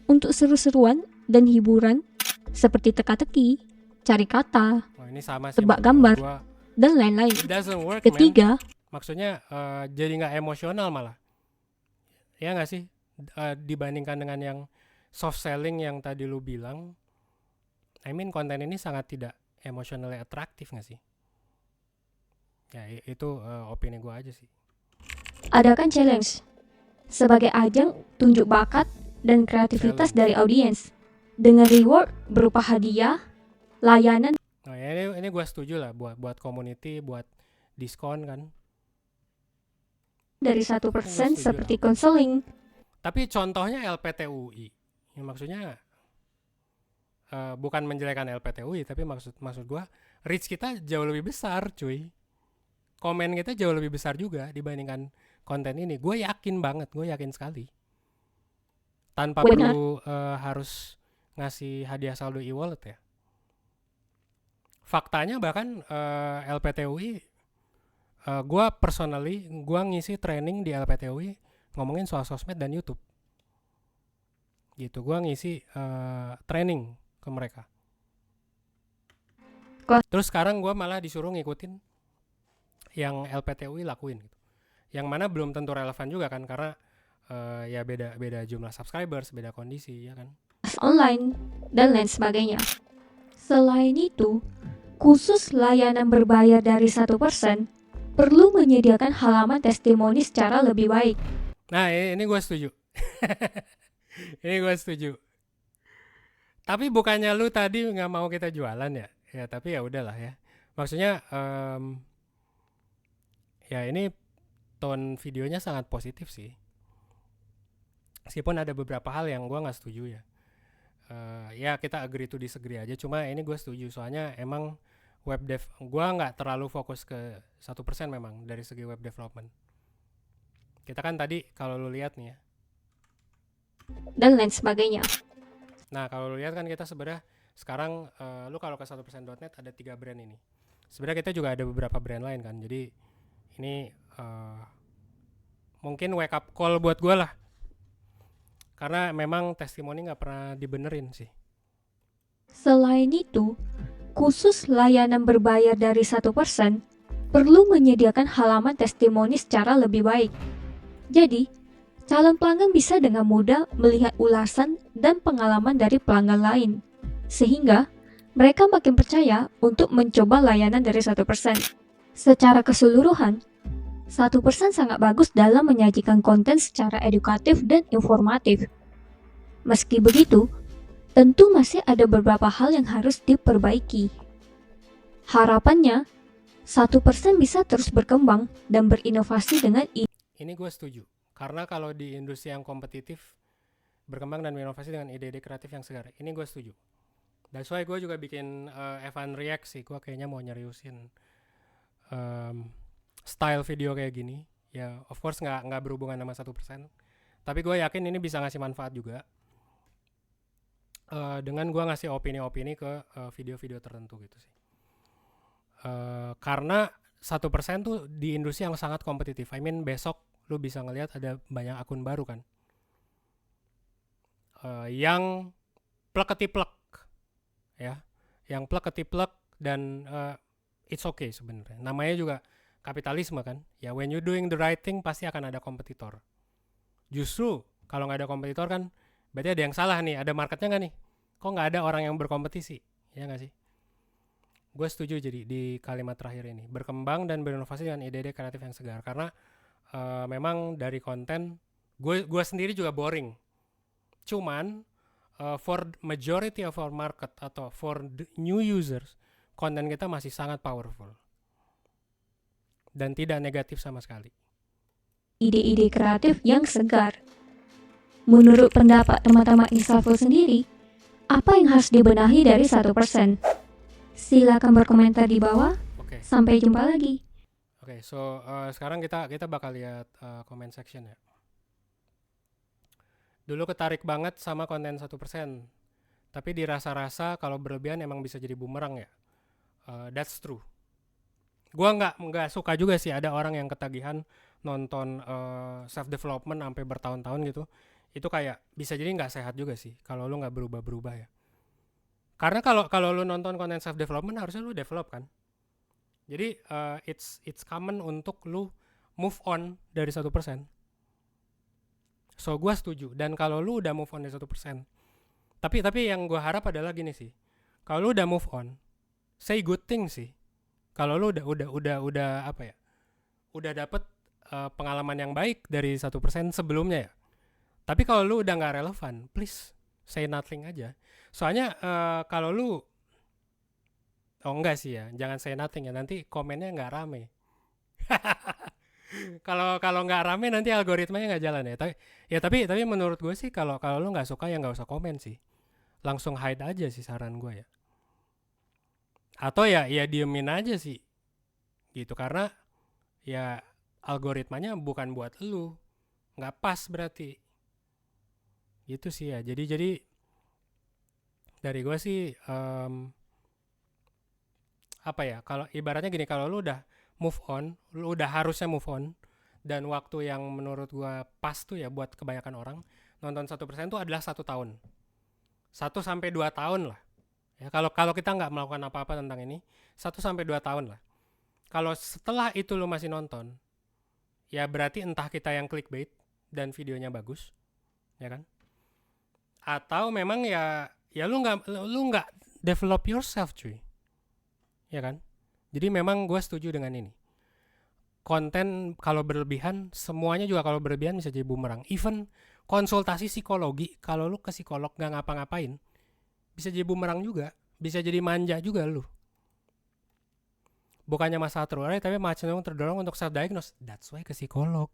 untuk seru-seruan dan hiburan seperti teka-teki, cari kata, Ini sama sih, tebak gambar, gua, dan lain-lain. it doesn't work, Ketiga, man. Maksudnya jadi nggak emosional malah, ya nggak sih, dibandingkan dengan yang soft selling yang tadi lu bilang. I mean konten ini sangat tidak emotionally atraktif nggak sih? Ya itu opini gue aja sih. adakan challenge sebagai ajang tunjuk bakat dan kreativitas dari audiens dengan reward berupa hadiah, layanan. Nah, ya ini gue setuju lah buat community, buat diskon kan. Dari 1% seperti konseling. Tapi contohnya LPTUI, ya, maksudnya bukan menjelekan LPTUI, tapi maksud gue reach kita jauh lebih besar, cuy. Komen kita jauh lebih besar juga dibandingkan konten ini. Gue yakin banget, gue yakin sekali. Tanpa perlu harus ngasih hadiah saldo e-wallet ya. Faktanya bahkan LPTUI, gue personally, gue ngisi training di LPTUI ngomongin soal sosmed dan YouTube. gitu. Gua ngisi training ke mereka. Terus sekarang gua malah disuruh ngikutin yang LPTUI lakuin gitu. Yang mana belum tentu relevan juga kan, karena ya beda jumlah subscribers, beda kondisi ya kan. Online, dan lain sebagainya. Selain itu, khusus layanan berbayar dari 1%, perlu menyediakan halaman testimoni secara lebih baik. Nah ini gue setuju. Ini gue setuju. Tapi bukannya lu tadi nggak mau kita jualan ya? Ya tapi ya udahlah ya. Maksudnya ya ini tone videonya sangat positif sih. Meskipun ada beberapa hal yang gue nggak setuju ya. Ya kita agree to disagree aja. Cuma ini gue setuju soalnya emang web dev gue nggak terlalu fokus ke 1% memang dari segi web development. Kita kan tadi kalau lu lihat nih ya. Dan lain sebagainya. Nah kalau lu lihat kan kita sebenarnya sekarang lu kalau ke 1%.net ada 3 brand ini. Sebenarnya kita juga ada beberapa brand lain kan. Jadi ini mungkin wake up call buat gue lah. Karena memang testimoni nggak pernah dibenerin sih. Selain itu, khusus layanan berbayar dari 1%, perlu menyediakan halaman testimoni secara lebih baik. Jadi, calon pelanggan bisa dengan mudah melihat ulasan dan pengalaman dari pelanggan lain, sehingga mereka makin percaya untuk mencoba layanan dari 1%. Secara keseluruhan, 1% sangat bagus dalam menyajikan konten secara edukatif dan informatif. Meski begitu, tentu masih ada beberapa hal yang harus diperbaiki. Harapannya, 1% bisa terus berkembang dan berinovasi dengan Ini gue setuju. Karena kalau di industri yang kompetitif, berkembang dan berinovasi dengan ide-ide kreatif yang segar. Ini gue setuju. That's why gue juga bikin Evan React sih. Gue kayaknya mau nyeriusin style video kayak gini. Ya of course nggak berhubungan sama 1%. Tapi gue yakin ini bisa ngasih manfaat juga. Dengan gue ngasih opini-opini ke video-video tertentu gitu sih. Karena 1% tuh di industri yang sangat kompetitif. I mean besok lu bisa ngelihat ada banyak akun baru kan. Yang plek-ketiplek ya. Yang plek-ketiplek dan it's okay sebenarnya. Namanya juga kapitalisme kan. Ya when you doing the right thing pasti akan ada kompetitor. Justru kalau nggak ada kompetitor kan berarti ada yang salah nih, ada marketnya nggak nih? Kok nggak ada orang yang berkompetisi? Ya nggak sih? Gue setuju jadi di kalimat terakhir ini. Berkembang dan berinovasi dengan ide-ide kreatif yang segar. Karena memang dari konten, gue sendiri juga boring. Cuman for majority of our market atau for the new users, konten kita masih sangat powerful. Dan tidak negatif sama sekali. ide-ide kreatif yang segar. Menurut pendapat teman-teman Instaful sendiri, apa yang harus dibenahi dari 1%? Silakan berkomentar di bawah. Oke. Sampai jumpa lagi. Oke, so sekarang kita bakal lihat comment section ya. Dulu ketarik banget sama konten 1%. Tapi dirasa-rasa kalau berlebihan emang bisa jadi bumerang ya. That's true. Gua nggak suka juga sih ada orang yang ketagihan nonton self development sampai bertahun-tahun gitu. Itu kayak bisa jadi nggak sehat juga sih kalau lu nggak berubah-berubah ya. Karena kalau lu nonton konten self development harusnya lu develop kan. Jadi it's common untuk lu move on dari 1%. So gue setuju. Dan kalau lu udah move on dari 1%, tapi yang gue harap adalah gini sih. Kalau lu udah move on, say good thing sih. Kalau lu udah apa ya? Udah dapet pengalaman yang baik dari 1% sebelumnya ya. Tapi kalau lu udah nggak relevan, please say nothing aja. Soalnya kalau lu enggak sih ya, jangan say nothing ya, nanti komennya nggak rame. Kalau nggak rame nanti algoritmanya nggak jalan ya. Tapi menurut gue sih kalau lu nggak suka ya nggak usah komen sih. Langsung hide aja sih saran gue ya. Atau ya diemin aja sih. Gitu karena ya algoritmanya bukan buat lu. Nggak pas berarti. Gitu sih ya. Jadi dari gue sih apa ya, kalau ibaratnya gini, kalau lu udah move on, lu udah harusnya move on dan waktu yang menurut gua pas tuh ya buat kebanyakan orang, nonton 1% itu adalah 1 tahun, 1 sampai 2 tahun lah. Ya, kalau kita nggak melakukan apa-apa tentang ini, 1 sampai 2 tahun lah. Kalau setelah itu lu masih nonton, ya berarti entah kita yang clickbait dan videonya bagus, ya kan? Atau memang ya lu nggak develop yourself, cuy, ya kan? Jadi memang gue setuju dengan ini. Konten kalau berlebihan, semuanya juga kalau berlebihan bisa jadi bumerang. Even konsultasi psikologi, kalau lu ke psikolog nggak ngapa-ngapain, bisa jadi bumerang juga, bisa jadi manja juga lu. Bukannya masalah terurai, tapi malah cenderung terdorong untuk self diagnose. That's why ke psikolog,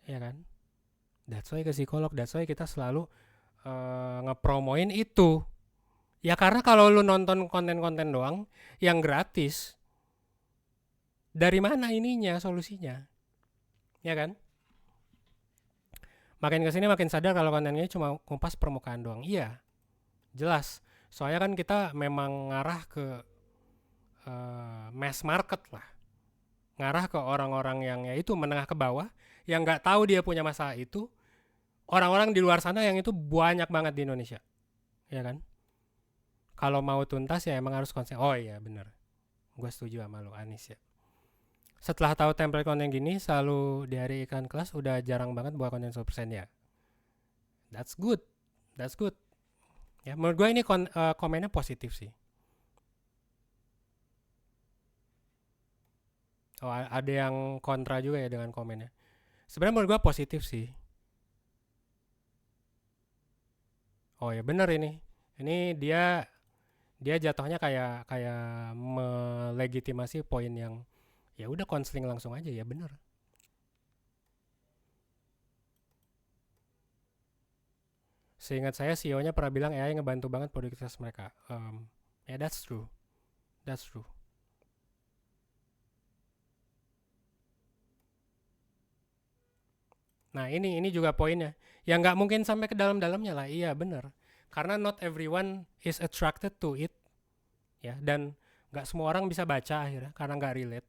ya kan? That's why ke psikolog, that's why kita selalu ngepromoin itu. Ya karena kalau lu nonton konten-konten doang yang gratis, dari mana ininya solusinya, ya kan? Makin kesini makin sadar kalau kontennya cuma kumpas permukaan doang. Iya, jelas. Soalnya kan kita memang ngarah ke mass market lah, ngarah ke orang-orang yang ya itu menengah ke bawah, yang nggak tahu dia punya masalah itu. Orang-orang di luar sana yang itu banyak banget di Indonesia, ya kan? Kalau mau tuntas ya emang harus konsen. Oh iya bener, gue setuju sama lu Anis ya. Setelah tahu template konten gini, selalu di hari iklan kelas udah jarang banget buat konten 100% ya. That's good, that's good. Ya menurut gue ini komennya positif sih. Oh ada yang kontra juga ya dengan komennya. Sebenarnya menurut gue positif sih. Oh ya bener ini. Ini dia jatuhnya kayak melegitimasi poin yang ya udah konseling langsung aja, ya bener. Seingat saya CEO-nya pernah bilang AI ngebantu banget produktivitas mereka. Ya that's true. That's true. Nah ini juga poinnya. Ya nggak mungkin sampai ke dalam-dalamnya lah. Iya bener. Karena not everyone is attracted to it. Ya dan nggak semua orang bisa baca akhirnya karena nggak relate.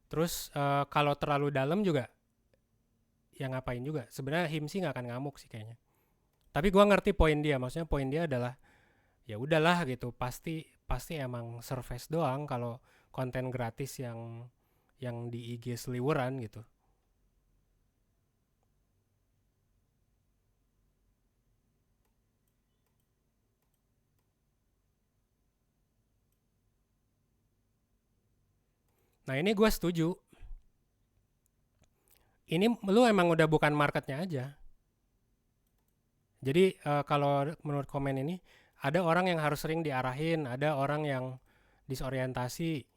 Terus kalau terlalu dalam juga, ya ngapain juga. Sebenarnya him sih nggak akan ngamuk sih kayaknya. Tapi gua ngerti poin dia. Maksudnya poin dia adalah ya udahlah gitu. Pasti emang surface doang kalau konten gratis yang di IG seliweran gitu. Nah ini gue setuju. Ini lu emang udah bukan marketnya aja. Jadi kalau menurut komen ini, ada orang yang harus sering diarahin, ada orang yang disorientasi.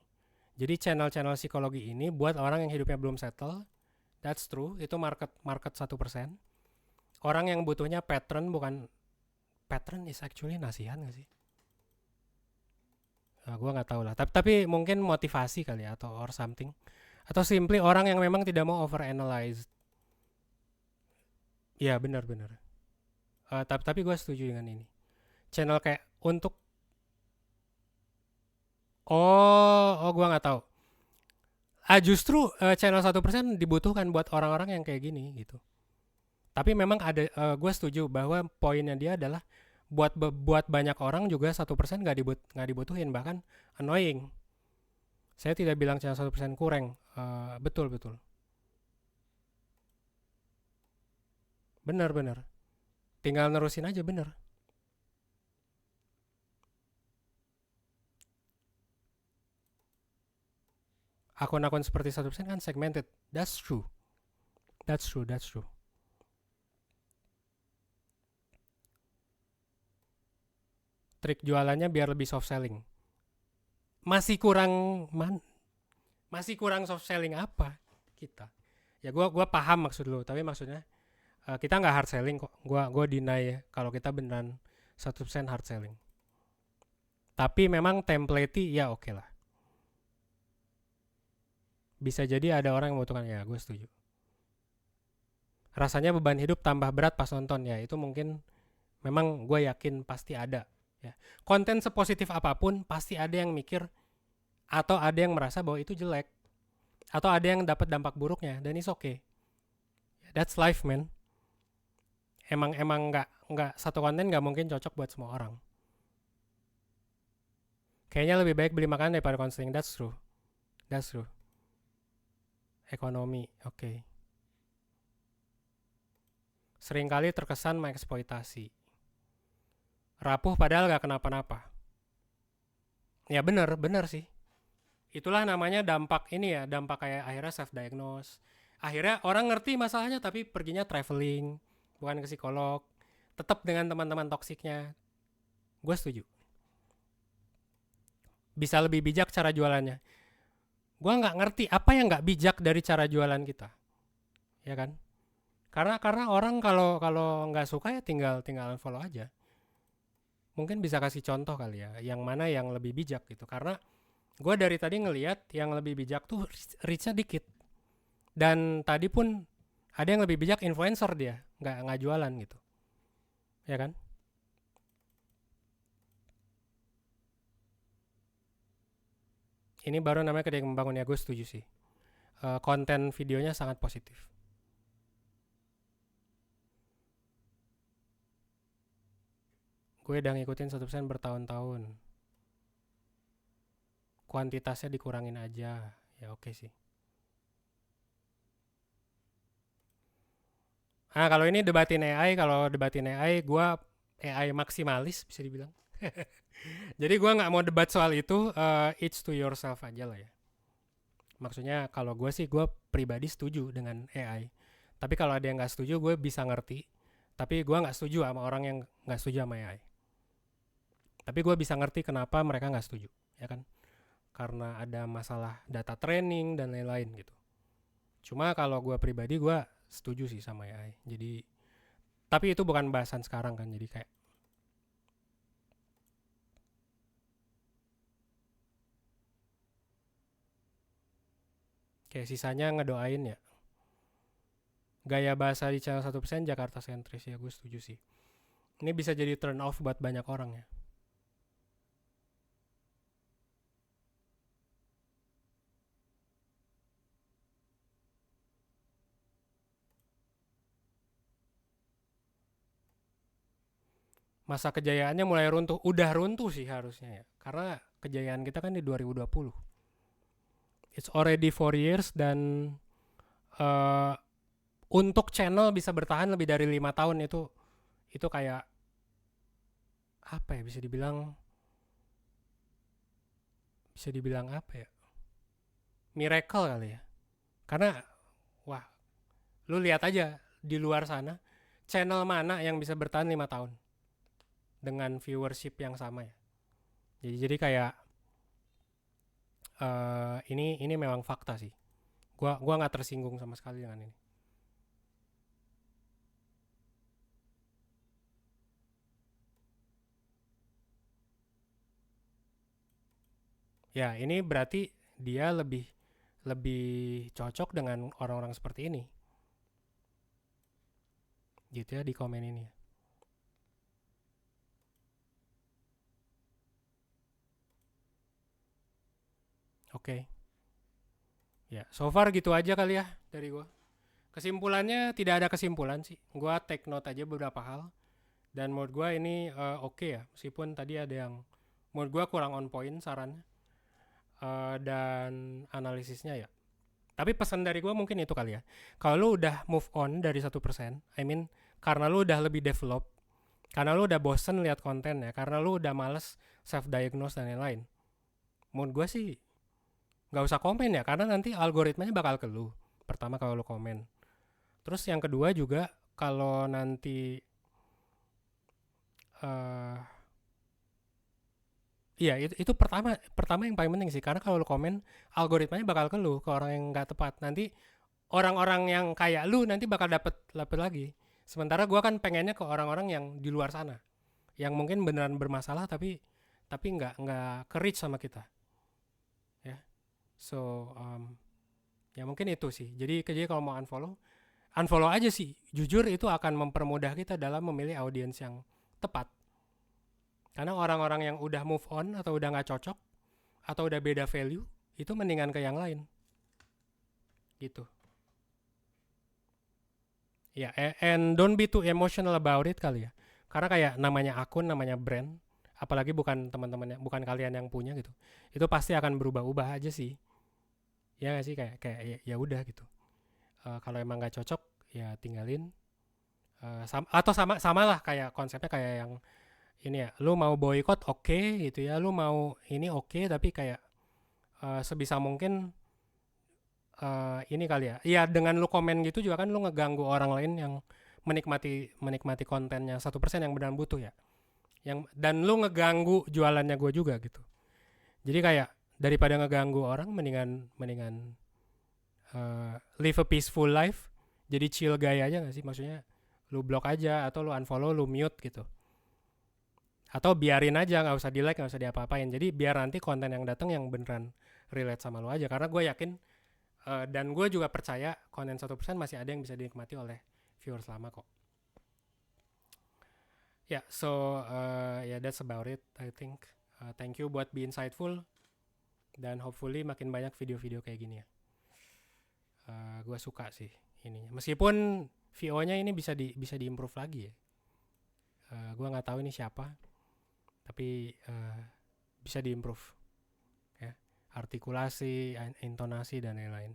Jadi channel-channel psikologi ini buat orang yang hidupnya belum settle. That's true, itu market 1%. Orang yang butuhnya pattern, bukan pattern is actually nasihat gak sih? Gue nggak tahu lah. Tapi mungkin motivasi kali ya, atau or something. Atau simply orang yang memang tidak mau overanalyze. Iya benar-benar. Tapi gue setuju dengan ini. Channel kayak untuk gue nggak tahu. Justru channel 1% dibutuhkan buat orang-orang yang kayak gini gitu. Tapi memang ada, gue setuju bahwa poinnya dia adalah buat banyak orang juga 1% nggak dibutuhin, bahkan annoying. Saya tidak bilang channel 1% kurang, betul. Benar. Tinggal nerusin aja bener. Akun-akun seperti 1% kan segmented. That's true. Trik jualannya biar lebih soft selling. Masih kurang soft selling apa kita? Ya gua paham maksud lu, tapi maksudnya kita nggak hard selling kok. Gua deny ya kalau kita beneran 100% hard selling. Tapi memang template ya oke lah. Bisa jadi ada orang yang membutuhkan, ya gue setuju. Rasanya beban hidup tambah berat pas nonton, ya itu mungkin memang gue yakin pasti ada. Ya. Konten sepositif apapun pasti ada yang mikir atau ada yang merasa bahwa itu jelek atau ada yang dapat dampak buruknya, dan it's okay. That's life man. Emang nggak satu konten nggak mungkin cocok buat semua orang. Kayaknya lebih baik beli makanan daripada konseling. That's true. That's true. Ekonomi, oke. Seringkali terkesan mengeksploitasi. Rapuh padahal nggak kenapa-napa. Ya bener sih. Itulah namanya dampak ini ya, dampak kayak akhirnya self diagnose. Akhirnya orang ngerti masalahnya tapi perginya traveling, bukan ke psikolog. Tetap dengan teman-teman toksiknya. Gue setuju. Bisa lebih bijak cara jualannya. Gue nggak ngerti apa yang nggak bijak dari cara jualan kita, ya kan? Karena orang kalau nggak suka ya tinggal unfollow aja. Mungkin bisa kasih contoh kali ya, yang mana yang lebih bijak gitu. Karena gue dari tadi ngelihat yang lebih bijak tuh reach-nya dikit. Dan tadi pun ada yang lebih bijak influencer dia, nggak jualan gitu, ya kan? Ini baru namanya kedai membangun ya, gue setuju sih. Konten videonya sangat positif. Gue udah ngikutin 1% bertahun-tahun. Kuantitasnya dikurangin aja, ya oke sih. Kalau ini debatin AI, gue AI maksimalis bisa dibilang. Jadi gue nggak mau debat soal itu, it's to yourself aja lah ya. Maksudnya kalau gue sih, gue pribadi setuju dengan AI. Tapi kalau ada yang nggak setuju, gue bisa ngerti. Tapi gue nggak setuju sama orang yang nggak setuju sama AI. Tapi gue bisa ngerti kenapa mereka nggak setuju, ya kan? Karena ada masalah data training dan lain-lain gitu. Cuma kalau gue pribadi, gue setuju sih sama AI. Jadi, tapi itu bukan bahasan sekarang kan. Jadi kayak sisanya ngedoain ya. Gaya bahasa di channel 1% Jakarta sentris ya, gue setuju sih. Ini bisa jadi turn off buat banyak orang ya. Masa kejayaannya mulai runtuh. Udah runtuh sih harusnya ya. Karena kejayaan kita kan di 2020. It's already 4 years dan uh, untuk channel bisa bertahan lebih dari 5 tahun itu kayak apa ya, bisa dibilang apa ya, miracle kali ya. Karena wah, lu lihat aja di luar sana channel mana yang bisa bertahan 5 tahun dengan viewership yang sama ya. Jadi kayak ini memang fakta sih. Gua nggak tersinggung sama sekali dengan ini. Ya, ini berarti dia lebih lebih cocok dengan orang-orang seperti ini. Gitu ya di komen ini. Oke. Ya, so far gitu aja kali ya dari gua. Kesimpulannya tidak ada kesimpulan sih. Gua take note aja beberapa hal. Dan menurut gua ini oke ya. Meskipun tadi ada yang menurut gua kurang on point sarannya. Dan analisisnya ya. Tapi pesan dari gue mungkin itu kali ya. Kalau lu udah move on dari 1%, I mean karena lu udah lebih develop, karena lu udah bosen lihat konten ya, karena lu udah males self diagnose dan lain-lain. Menurut gue sih nggak usah komen ya, karena nanti algoritmanya bakal ke lu. Pertama kalau lu komen. Terus yang kedua juga kalau nanti uh, iya itu pertama yang paling penting sih, karena kalau lu komen algoritmanya bakal ke lu, ke orang yang nggak tepat. Nanti orang-orang yang kayak lu nanti bakal dapet lagi. Sementara gue kan pengennya ke orang-orang yang di luar sana, yang mungkin beneran bermasalah tapi nggak ke reach sama kita, ya. So ya mungkin itu sih. Jadi kalau mau unfollow aja sih. Jujur itu akan mempermudah kita dalam memilih audiens yang tepat. Karena orang-orang yang udah move on atau udah nggak cocok atau udah beda value itu mendingan ke yang lain, gitu. Ya, and don't be too emotional about it kali ya. Karena kayak namanya akun, namanya brand, apalagi bukan teman-teman, bukan kalian yang punya gitu. Itu pasti akan berubah-ubah aja sih. Ya nggak sih, kayak ya udah gitu. Kalau emang nggak cocok ya tinggalin. Atau sama lah kayak konsepnya kayak yang ini ya. Lu mau boykot oke gitu ya. Lu mau ini oke, tapi kayak sebisa mungkin ini kali ya. Iya, dengan lu komen gitu juga kan lu ngeganggu orang lain yang menikmati menikmati kontennya 1% yang benar butuh ya. Dan lu ngeganggu jualannya gue juga gitu. Jadi kayak daripada ngeganggu orang, mendingan mendingan live a peaceful life. Jadi chill guy aja gak sih? Maksudnya lu block aja atau lu unfollow, lu mute gitu. Atau biarin aja, nggak usah di like, nggak usah diapa-apain. Jadi biar nanti konten yang datang yang beneran relate sama lu aja. Karena gue yakin dan gue juga percaya konten 1% masih ada yang bisa dinikmati oleh viewers lama kok. Ya, so that's about it I think. Thank you buat be insightful dan hopefully makin banyak video-video kayak gini ya. Gue suka sih ininya. Meskipun VO-nya ini bisa diimprove lagi ya. Gue nggak tahu ini siapa, tapi bisa diimprove ya. Artikulasi, intonasi dan lain-lain.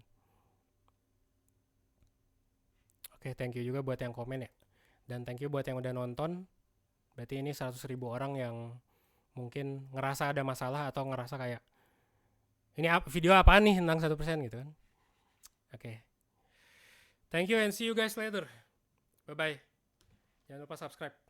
Oke, thank you juga buat yang komen ya. Dan thank you buat yang udah nonton. Berarti ini 100.000 orang yang mungkin ngerasa ada masalah atau ngerasa kayak ini video apaan nih tentang 1% gitu kan. Oke. Thank you and see you guys later. Bye bye. Jangan lupa subscribe.